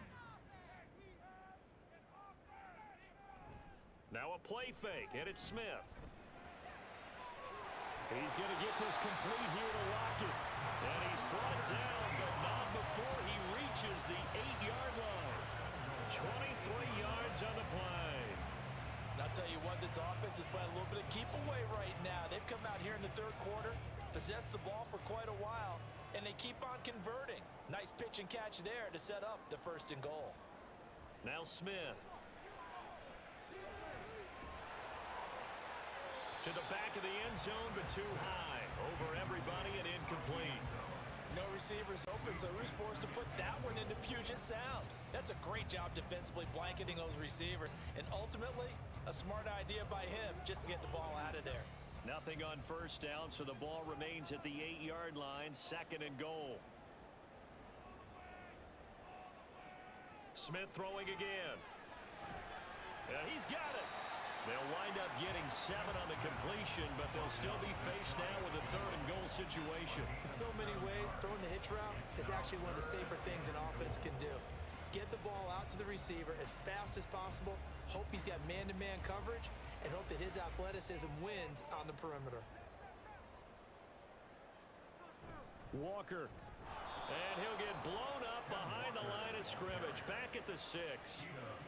[SPEAKER 2] Now a play fake, and it's Smith.
[SPEAKER 5] He's going to get this complete here to Lockett.
[SPEAKER 2] And he's brought down, but not before he reaches the 8-yard line. 23 yards on the play.
[SPEAKER 3] I'll tell you what, this offense is playing a little bit of keep away right now. They've come out here in the 3rd quarter, possessed the ball for quite a while, and they keep on converting. Nice pitch and catch there to set up the 1st and goal.
[SPEAKER 2] Now Smith. To the back of the end zone, but too high. Over everybody and incomplete.
[SPEAKER 3] No receivers open, so who's forced to put that one into Puget Sound? That's a great job defensively blanketing those receivers, and ultimately a smart idea by him just to get the ball out of there.
[SPEAKER 2] Nothing on 1st down, so the ball remains at the 8-yard line, 2nd and goal. Smith throwing again. And he's got it. They'll wind up getting 7 on the completion, but they'll still be faced now with a 3rd and goal situation.
[SPEAKER 3] In so many ways, throwing the hitch route is actually one of the safer things an offense can do. Get the ball out to the receiver as fast as possible, hope he's got man-to-man coverage, and hope that his athleticism wins on the perimeter.
[SPEAKER 5] Walker.
[SPEAKER 2] And he'll get blown up behind the line of scrimmage, back at the 6.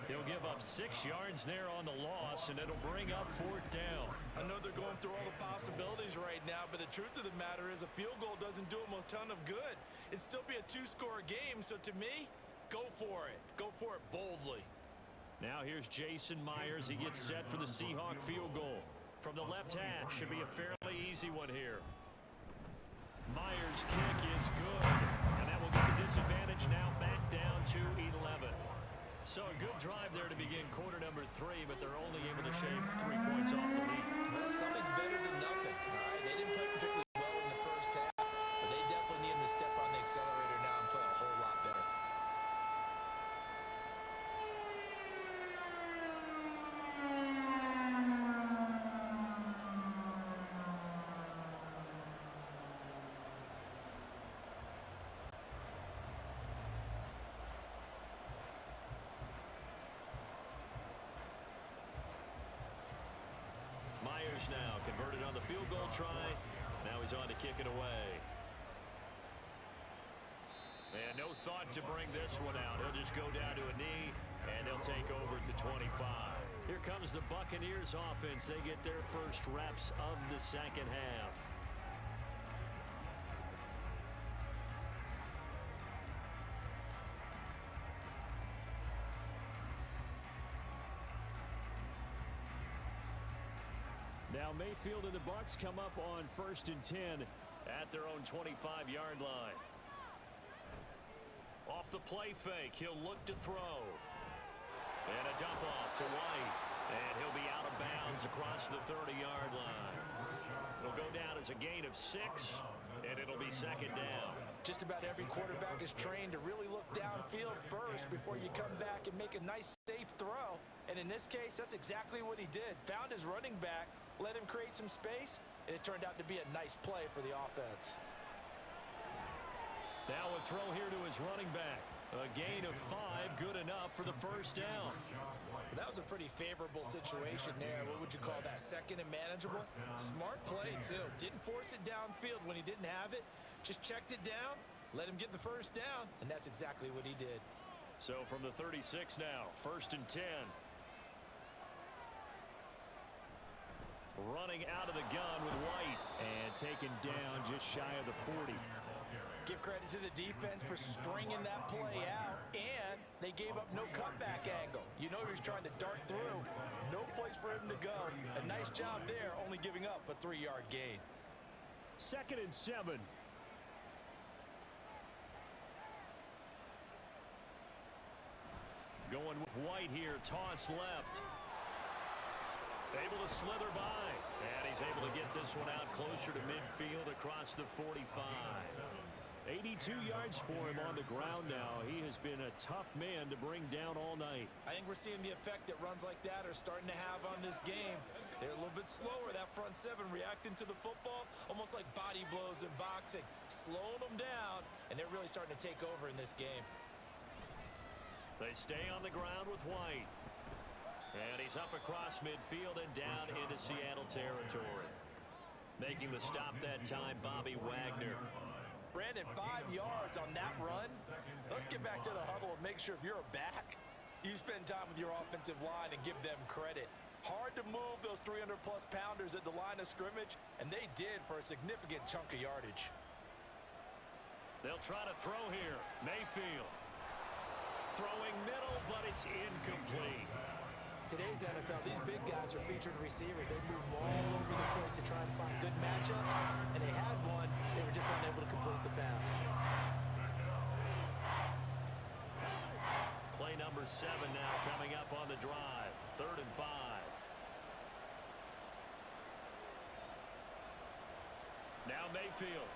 [SPEAKER 2] He'll give up 6 yards there on the loss, and it'll bring up 4th down.
[SPEAKER 3] I know they're going through all the possibilities right now, but the truth of the matter is a field goal doesn't do them a ton of good. It'd still be a 2-score game, so to me, go for it. Go for it boldly.
[SPEAKER 2] Now here's Jason Myers. He gets set for the Seahawk field goal. From the left hash, should be a fairly easy one here. Myers' kick is good, and that will get the disadvantage now back down to 11. So a good drive there to begin quarter number 3, but they're only able to shave 3 points off the lead.
[SPEAKER 3] Well, something's better than nothing. All right, they didn't play particularly well in the first half, but they definitely need him to step on the accelerator now and play a whole lot better.
[SPEAKER 2] Myers now converted on the field goal try. Now he's on to kick it away. And no thought to bring this one out. He'll just go down to a knee, and they'll take over at the 25. Here comes the Buccaneers offense. They get their first reps of the second half.
[SPEAKER 5] Now Mayfield and the Bucs come up on 1st and 10
[SPEAKER 2] at their own 25-yard line. Off the play fake, he'll look to throw. And a dump off to White. And he'll be out of bounds across the 30-yard line. It'll go down as a gain of 6, and it'll be 2nd down.
[SPEAKER 3] Just about every quarterback is trained to really look downfield first before you come back and make a nice, safe throw. And in this case, that's exactly what he did. Found his running back, let him create some space, and it turned out to be a nice play for the offense.
[SPEAKER 2] Now a throw here to his running back. A gain of 5, good enough for the 1st down.
[SPEAKER 3] That was a pretty favorable situation there. What would you call that? 2nd and manageable? Smart play, too. Didn't force it downfield when he didn't have it. Just checked it down, let him get the 1st down, and that's exactly what he did.
[SPEAKER 2] So from the 36 now, 1st and 10. Running out of the gun with White.
[SPEAKER 5] and taken down just shy of the 40.
[SPEAKER 3] Give credit to the defense for stringing that play out, and they gave up no cutback angle. You know he was trying to dart through. No place for him to go. A nice job there, only giving up a 3-yard gain.
[SPEAKER 5] 2nd and 7.
[SPEAKER 2] Going with White here, toss left. Able to slither by. And he's able to get this one out closer to midfield across the 45.
[SPEAKER 5] 82 yards for him on the ground now. He has been a tough man to bring down all night.
[SPEAKER 3] I think we're seeing the effect that runs like that are starting to have on this game. They're a little bit slower, that front seven, reacting to the football, almost like body blows in boxing, slowing them down, and they're really starting to take over in this game.
[SPEAKER 2] They stay on the ground with White. And he's up across midfield and down into Seattle territory. Making the stop that time, Bobby Wagner.
[SPEAKER 3] Brandon, 5 yards on that run. Let's get back to the huddle and make sure if you're a back, you spend time with your offensive line and give them credit. Hard to move those 300-plus pounders at the line of scrimmage, and they did for a significant chunk of yardage.
[SPEAKER 2] They'll try to throw here. Mayfield. Throwing middle, but it's incomplete.
[SPEAKER 3] Today's NFL, these big guys are featured receivers. They move all over the place to try and find good matchups, and they had one. They were just unable to complete the pass.
[SPEAKER 2] Play number 7 now coming up on the drive. 3rd and 5. Now Mayfield.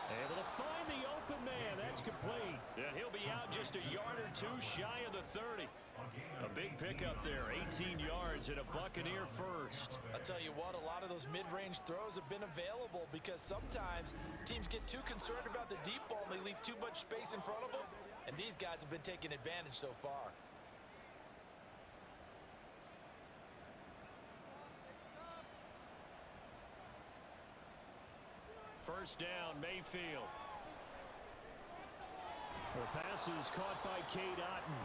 [SPEAKER 5] Able to find the open man. That's complete.
[SPEAKER 2] And he'll be out just a yard or two shy of the 30. A big pickup there. 18 yards and a Buccaneer first.
[SPEAKER 3] I'll tell you what, a lot of those mid-range throws have been available because sometimes teams get too concerned about the deep ball and they leave too much space in front of them. And these guys have been taking advantage so far.
[SPEAKER 2] First down, Mayfield.
[SPEAKER 5] The pass is caught by Cade Otton.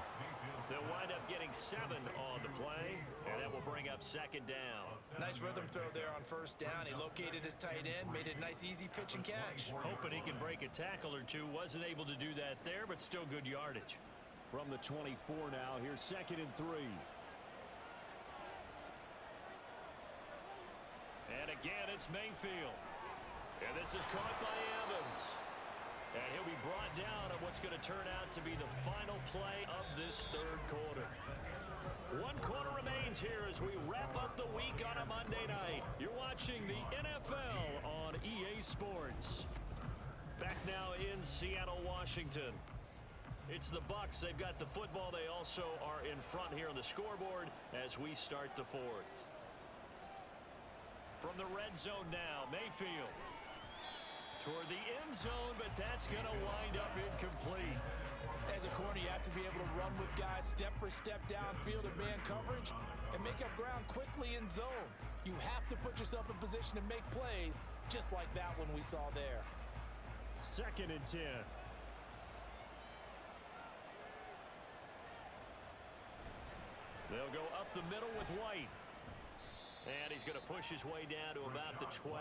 [SPEAKER 2] They'll wind up getting 7 on the play, and that will bring up second down.
[SPEAKER 3] Nice rhythm throw there on first down. He located his tight end, made it a nice easy pitch and catch.
[SPEAKER 2] Hoping he can break a tackle or two. Wasn't able to do that there, but still good yardage.
[SPEAKER 5] From the 24 now, here's 2nd and 3.
[SPEAKER 2] And again, it's Mayfield. And this is caught by Evans. And he'll be brought down on what's going to turn out to be the final play of this third quarter. 1 quarter remains here as we wrap up the week on a Monday night. You're watching the NFL on EA Sports. Back now in Seattle, Washington. It's the Bucs. They've got the football. They also are in front here on the scoreboard as we start the 4th. From the red zone now, Mayfield. Toward the end zone, but that's going to wind up incomplete.
[SPEAKER 3] As a corner, you have to be able to run with guys step for step downfield in man coverage and make up ground quickly in zone. You have to put yourself in position to make plays, just like that one we saw there.
[SPEAKER 5] 2nd and 10.
[SPEAKER 2] They'll go up the middle with White. And he's going to push his way down to about the 12.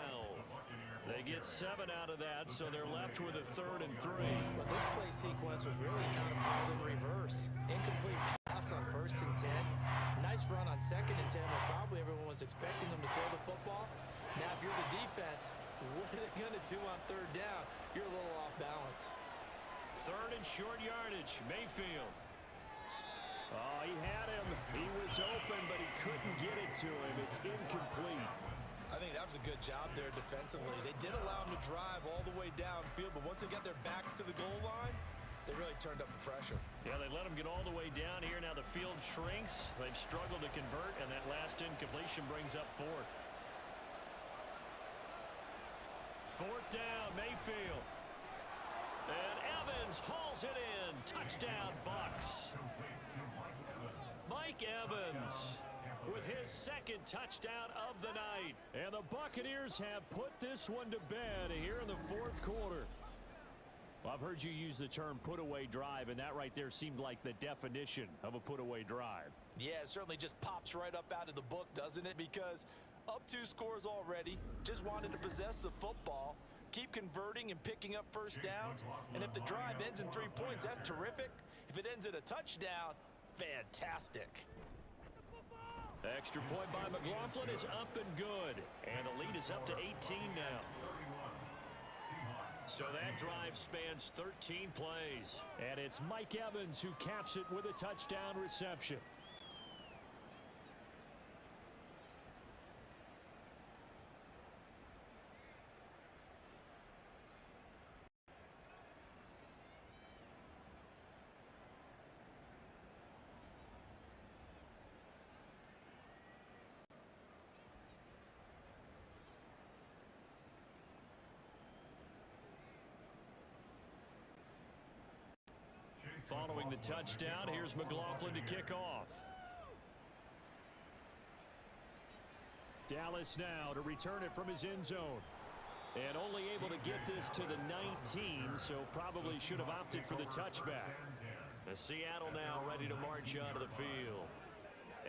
[SPEAKER 2] They get 7 out of that, so they're left with a 3rd and 3.
[SPEAKER 3] But this play sequence was really kind of called in reverse. Incomplete pass on 1st and 10. Nice run on 2nd and 10, where probably everyone was expecting them to throw the football. Now, if you're the defense, what are they going to do on 3rd down? You're a little off balance.
[SPEAKER 2] 3rd and short yardage, Mayfield.
[SPEAKER 5] Oh, he had him. He was open, but he couldn't get it to him. It's incomplete.
[SPEAKER 3] I think that was a good job there defensively. They did allow him to drive all the way downfield, but once they got their backs to the goal line, they really turned up the pressure. Yeah, they let him get all the way down here. Now the field shrinks. They've struggled to convert, and that last incompletion brings up 4th. 4th down, Mayfield. And Evans hauls it in. Touchdown, Bucs. Mike Evans with his 2nd touchdown of the night.
[SPEAKER 5] And the Buccaneers have put this one to bed here in the 4th quarter. Well, I've heard you use the term put-away drive, and that right there seemed like the definition of a put-away drive.
[SPEAKER 3] Yeah, it certainly just pops right up out of the book, doesn't it? Because up 2 scores already, just wanted to possess the football, keep converting and picking up first downs. And if the drive ends in 3 points, that's terrific. If it ends in a touchdown, fantastic.
[SPEAKER 2] Extra point by McLaughlin is up and good. And the lead is up to 18 now. So that drive spans 13 plays.
[SPEAKER 5] And it's Mike Evans who caps it with a touchdown reception.
[SPEAKER 2] Following the touchdown, here's McLaughlin to kick off.
[SPEAKER 5] Dallas now to return it from his end zone. And only able to get this to the 19, so probably should have opted for the touchback.
[SPEAKER 2] The Seattle now ready to march onto the field.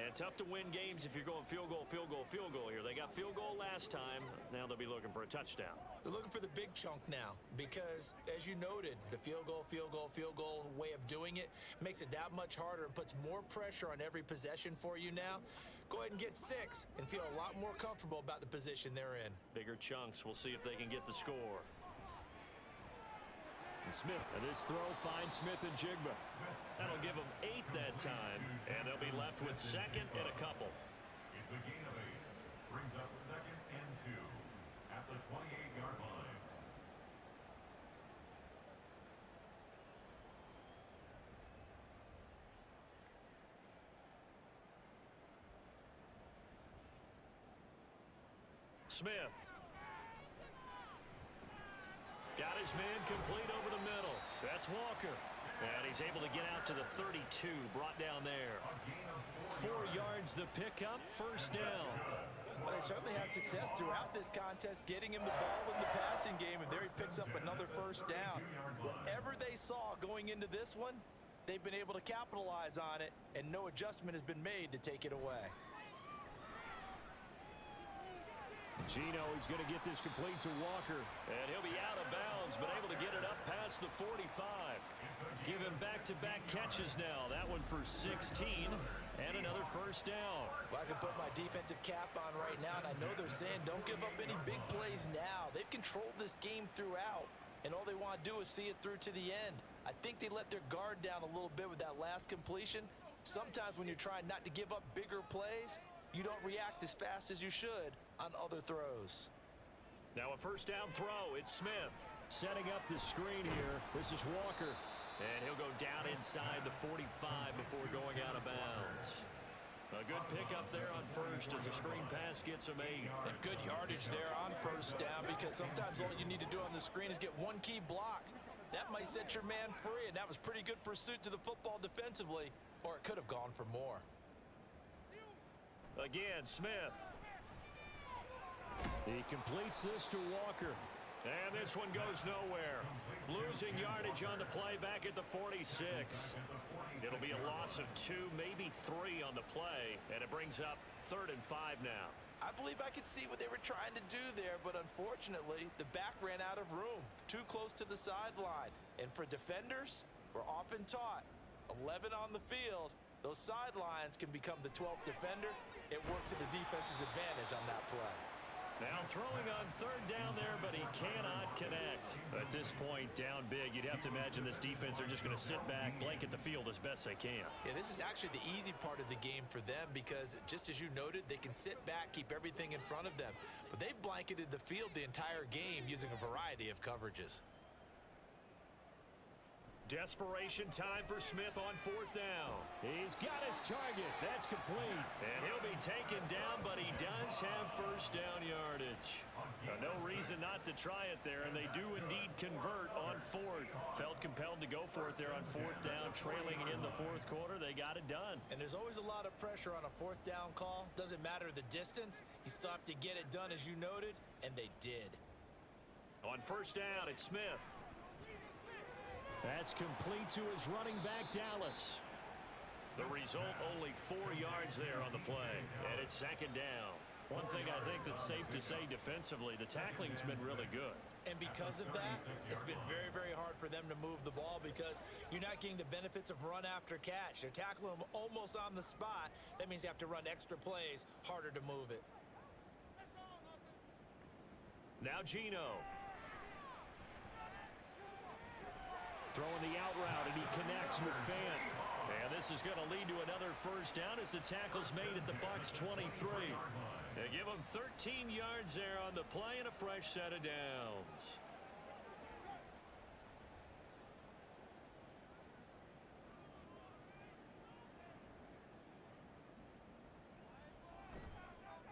[SPEAKER 2] And tough to win games if you're going field goal, field goal, field goal here. They got field goal last time. Now they'll be looking for a touchdown.
[SPEAKER 3] They're looking for the big chunk now because, as you noted, the field goal way of doing it makes it that much harder and puts more pressure on every possession for you now. Go ahead and get 6 and feel a lot more comfortable about the position they're in.
[SPEAKER 2] Bigger chunks. We'll see if they can get the score.
[SPEAKER 5] And Smith, and this throw finds Smith and Jigba.
[SPEAKER 2] That'll give them 8 that time, and they'll be left with 2nd and a couple.
[SPEAKER 4] It's a gain of 8. Brings up 2nd and 2 at the 28-yard line.
[SPEAKER 2] Smith. Got his man complete over the middle. That's Walker. And he's able to get out to the 32, brought down there. 4 yards the pickup, first down.
[SPEAKER 3] Well, they certainly had success throughout this contest, getting him the ball in the passing game, and there he picks up another first down. Whatever they saw going into this one, they've been able to capitalize on it, and no adjustment has been made to take it away.
[SPEAKER 5] Gino, he's going to get this complete to Walker.
[SPEAKER 2] And he'll be out of bounds, but able to get it up past the 45. Give him back-to-back catches now. That one for 16 and another first down.
[SPEAKER 3] Well, I can put my defensive cap on right now, and I know they're saying don't give up any big plays now. They've controlled this game throughout, and all they want to do is see it through to the end. I think they let their guard down a little bit with that last completion. Sometimes when you're trying not to give up bigger plays, you don't react as fast as you should on other throws.
[SPEAKER 2] Now a first down throw. It's Smith.
[SPEAKER 5] Setting up the screen here. This is Walker.
[SPEAKER 2] And he'll go down inside the 45 before going out of bounds. A good pickup there on first as the screen pass gets him 8.
[SPEAKER 3] And good yardage there on first down, because sometimes all you need to do on the screen is get one key block. That might set your man free, and that was pretty good pursuit to the football defensively, or it could have gone for more.
[SPEAKER 2] Again, Smith.
[SPEAKER 5] He completes this to Walker.
[SPEAKER 2] And this one goes nowhere. Losing yardage on the play back at the 46. It'll be a loss of 2, maybe 3 on the play, and it brings up 3rd and 5 now.
[SPEAKER 3] I believe I could see what they were trying to do there, but unfortunately, the back ran out of room, too close to the sideline. And for defenders, we're often taught, 11 on the field, those sidelines can become the 12th defender. It worked to the defense's advantage on that play.
[SPEAKER 2] Now throwing on 3rd down there, but he cannot connect.
[SPEAKER 5] At this point, down big, you'd have to imagine this defense are just going to sit back, blanket the field as best they can.
[SPEAKER 3] Yeah, this is actually the easy part of the game for them, because just as you noted, they can sit back, keep everything in front of them. But they've blanketed the field the entire game using a variety of coverages.
[SPEAKER 2] Desperation time for Smith on 4th down.
[SPEAKER 5] He's got his target. That's complete.
[SPEAKER 2] And he'll be taken down, but he does have first down yardage. No reason not to try it there, and they do indeed convert on 4th. Felt compelled to go for it there on 4th down, trailing in the 4th quarter. They got it done.
[SPEAKER 3] And there's always a lot of pressure on a 4th down call. Doesn't matter the distance. You still have to get it done, as you noted, and they did.
[SPEAKER 2] On first down, it's Smith.
[SPEAKER 5] That's complete to his running back, Dallas.
[SPEAKER 2] The result, only 4 yards there on the play, and it's 2nd down. One thing I think that's safe to say defensively, the tackling's been really good.
[SPEAKER 3] And because of that, it's been very, very hard for them to move the ball, because you're not getting the benefits of run after catch. They're tackling them almost on the spot. That means you have to run extra plays, harder to move it.
[SPEAKER 2] Now Gino.
[SPEAKER 5] Throwing the out route, and he connects with Fan.
[SPEAKER 2] And this is going to lead to another first down as the tackle's made at the Bucs 23. They give them 13 yards there on the play and a fresh set of downs.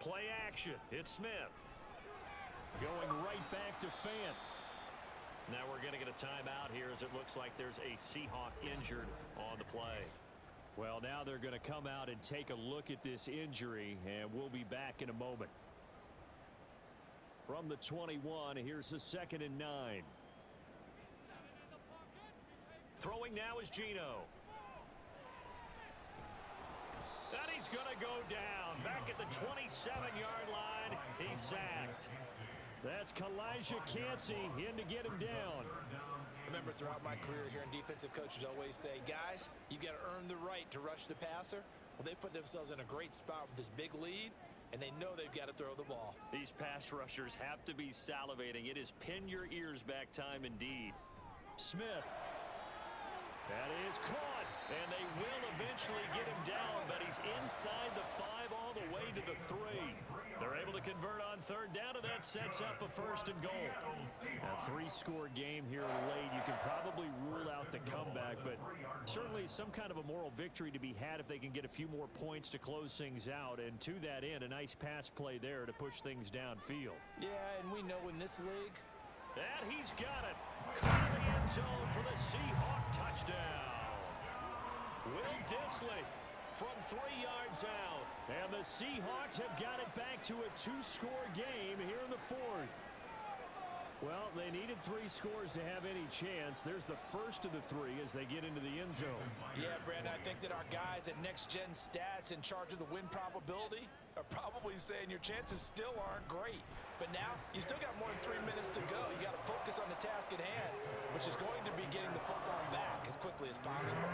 [SPEAKER 2] Play action. It's Smith.
[SPEAKER 5] Going right back to Fan.
[SPEAKER 2] Now we're going to get a timeout here, as it looks like there's a Seahawk injured on the play.
[SPEAKER 5] Well, now they're going to come out and take a look at this injury, and we'll be back in a moment. From the 21, here's the 2nd and 9.
[SPEAKER 2] Throwing now is Gino. And he's going to go down. Back at the 27-yard line, he's sacked.
[SPEAKER 5] That's Kalijah Cansey in to get him down.
[SPEAKER 3] Remember, throughout my career here in defensive, coaches always say, guys, you've got to earn the right to rush the passer. Well, they put themselves in a great spot with this big lead, and they know they've got to throw the ball.
[SPEAKER 2] These pass rushers have to be salivating. It is pin your ears back time indeed.
[SPEAKER 5] Smith.
[SPEAKER 2] That is caught, and they will eventually get him down, but he's inside the 5 all the way to the 3. They're able to convert on 3rd down, and that sets up a 1st and goal.
[SPEAKER 5] A 3-score game here late. You can probably rule out the comeback, but certainly some kind of a moral victory to be had if they can get a few more points to close things out. And to that end, a nice pass play there to push things downfield.
[SPEAKER 3] Yeah, and we know in this league.
[SPEAKER 2] And he's got it. Caught in the end zone for the Seahawk touchdown. Will Dissly from 3 yards out.
[SPEAKER 5] And the Seahawks have got it back to a 2-score game here in the 4th. Well, they needed 3 scores to have any chance. There's the first of the 3 as they get into the end zone.
[SPEAKER 3] Yeah, Brandon, I think that our guys at Next Gen Stats in charge of the win probability are probably saying your chances still aren't great. But now, you still got more than 3 minutes to go. You got to focus on the task at hand, which is going to be getting the football back as quickly as possible.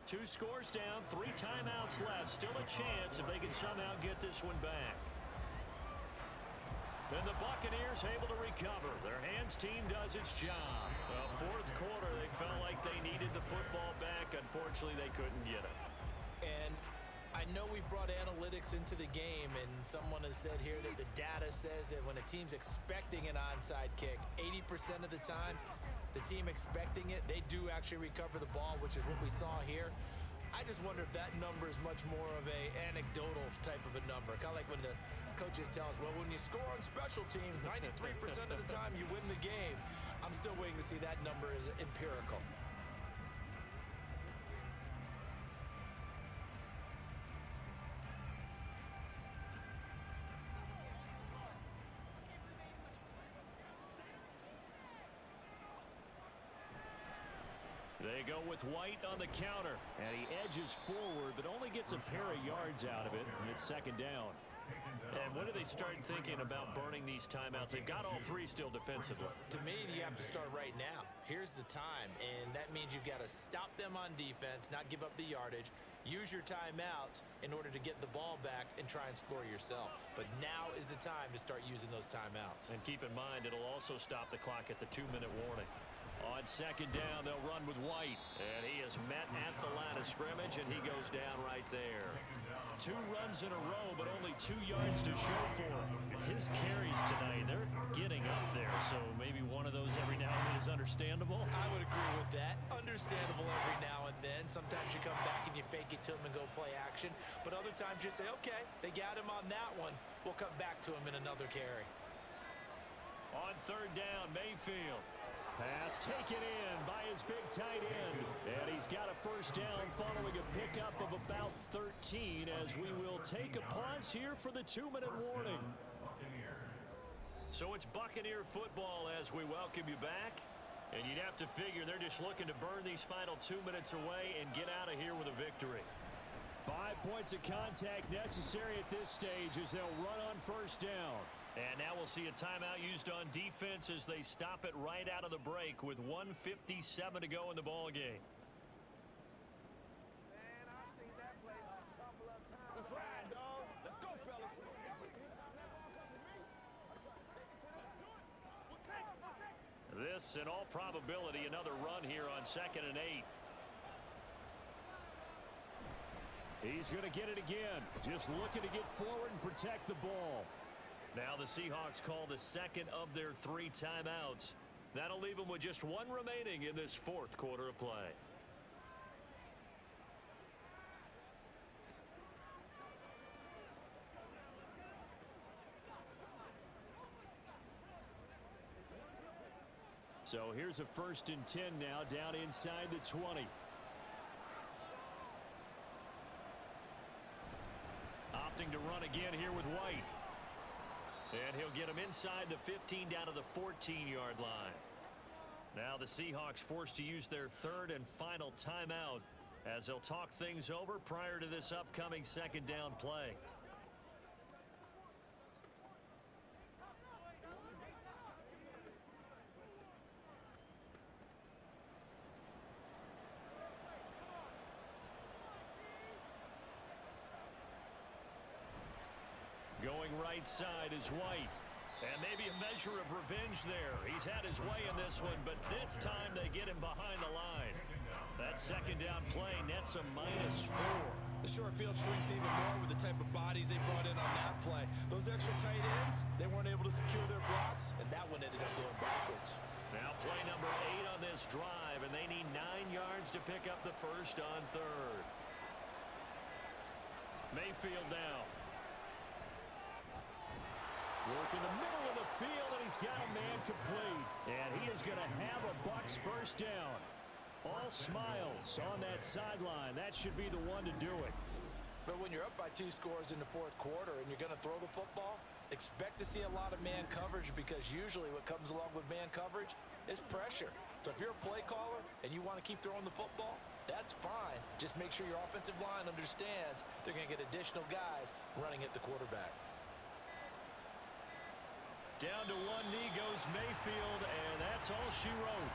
[SPEAKER 2] Two scores down, 3 timeouts left. Still a chance if they can somehow get this one back. And the Buccaneers able to recover. Their hands team does its job. Well, 4th quarter, they felt like they needed the football back. Unfortunately, they couldn't get it.
[SPEAKER 3] And I know we brought analytics into the game, and someone has said here that the data says that when a team's expecting an onside kick, 80% of the time, the team expecting it, they do actually recover the ball, which is what we saw here. I just wonder if that number is much more of a anecdotal type of a number. Kind of like when the coaches tell us, well, when you score on special teams, 93% of the time you win the game. I'm still waiting to see that number is empirical.
[SPEAKER 2] They go with White on the counter, and he edges forward, but only gets a pair of yards out of it, and it's 2nd down. And when do they start thinking about burning these timeouts? They've got all 3 still defensively.
[SPEAKER 3] To me, you have to start right now. Here's the time, and that means you've got to stop them on defense, not give up the yardage, use your timeouts in order to get the ball back and try and score yourself. But now is the time to start using those timeouts.
[SPEAKER 2] And keep in mind, it'll also stop the clock at the 2-minute warning. On 2nd down, they'll run with White. And he is met at the line of scrimmage, and he goes down right there. 2 runs in a row, but only 2 yards to show for him. His carries tonight, they're getting up there, so maybe one of those every now and then is understandable.
[SPEAKER 3] I would agree with that. Understandable every now and then. Sometimes you come back and you fake it to him and go play action. But other times you say, okay, they got him on that one. We'll come back to him in another carry.
[SPEAKER 2] On 3rd down, Mayfield.
[SPEAKER 5] Pass taken in by his big tight end. And he's got a 1st down following a pickup of about 13 as we will take a pause here for the 2-minute warning.
[SPEAKER 2] So it's Buccaneer football as we welcome you back. And you'd have to figure they're just looking to burn these final 2 minutes away and get out of here with a victory.
[SPEAKER 5] 5 points of contact necessary at this stage as they'll run on 1st down.
[SPEAKER 2] And now we'll see a timeout used on defense as they stop it right out of the break with 1:57 to go in the ball game.
[SPEAKER 3] Man, I've seen that play a couple of times. Let's ride, dog. Let's go, fellas.
[SPEAKER 2] This, in all probability, another run here on 2nd and 8.
[SPEAKER 5] He's going to get it again. Just looking to get forward and protect the ball.
[SPEAKER 2] Now the Seahawks call the 2nd of their 3 timeouts. That'll leave them with just 1 remaining in this 4th quarter of play.
[SPEAKER 5] So here's a 1st and 10 now down inside the 20.
[SPEAKER 2] Opting to run again here with White. And he'll get him inside the 15 down to the 14-yard line. Now the Seahawks forced to use their 3rd and final timeout as they'll talk things over prior to this upcoming 2nd down play. Going right side is White. And maybe a measure of revenge there. He's had his way in this one, but this time they get him behind the line. That 2nd down play nets a -4.
[SPEAKER 3] The short field shrinks even more with the type of bodies they brought in on that play. Those extra tight ends, they weren't able to secure their blocks, and that one ended up going backwards.
[SPEAKER 2] Now play this drive, and they need 9 yards to pick up the first on third. Mayfield now. Work in the middle of the field, and he's got a man complete. And he is going to have a Bucs first down. All smiles on that sideline. That should be the one to do it.
[SPEAKER 3] But when you're up by 2 scores in the fourth quarter and you're going to throw the football, expect to see a lot of man coverage, because usually what comes along with man coverage is pressure. So if you're a play caller and you want to keep throwing the football, that's fine. Just make sure your offensive line understands they're going to get additional guys running at the quarterback.
[SPEAKER 2] Down to one knee goes Mayfield, and that's all she wrote.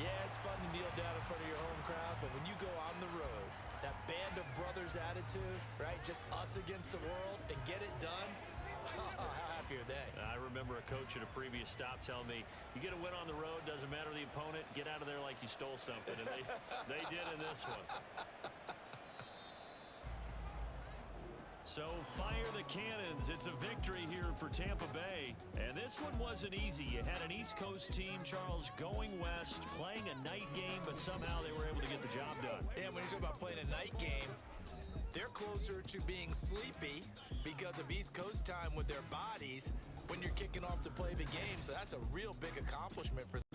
[SPEAKER 3] Yeah, it's fun to kneel down in front of your home crowd, but when you go on the road, that band of brothers attitude, right? Just us against the world and get it done. How happy are they?
[SPEAKER 2] I remember a coach at a previous stop telling me, you get a win on the road, doesn't matter the opponent, get out of there like you stole something. And they did in this one. So fire the cannons. It's a victory here for Tampa Bay. And this one wasn't easy. You had an East Coast team, Charles, going west, playing a night game, but somehow they were able to get the job done.
[SPEAKER 3] And when you talk about playing a night game, they're closer to being sleepy because of East Coast time with their bodies when you're kicking off to play the game. So that's a real big accomplishment for them.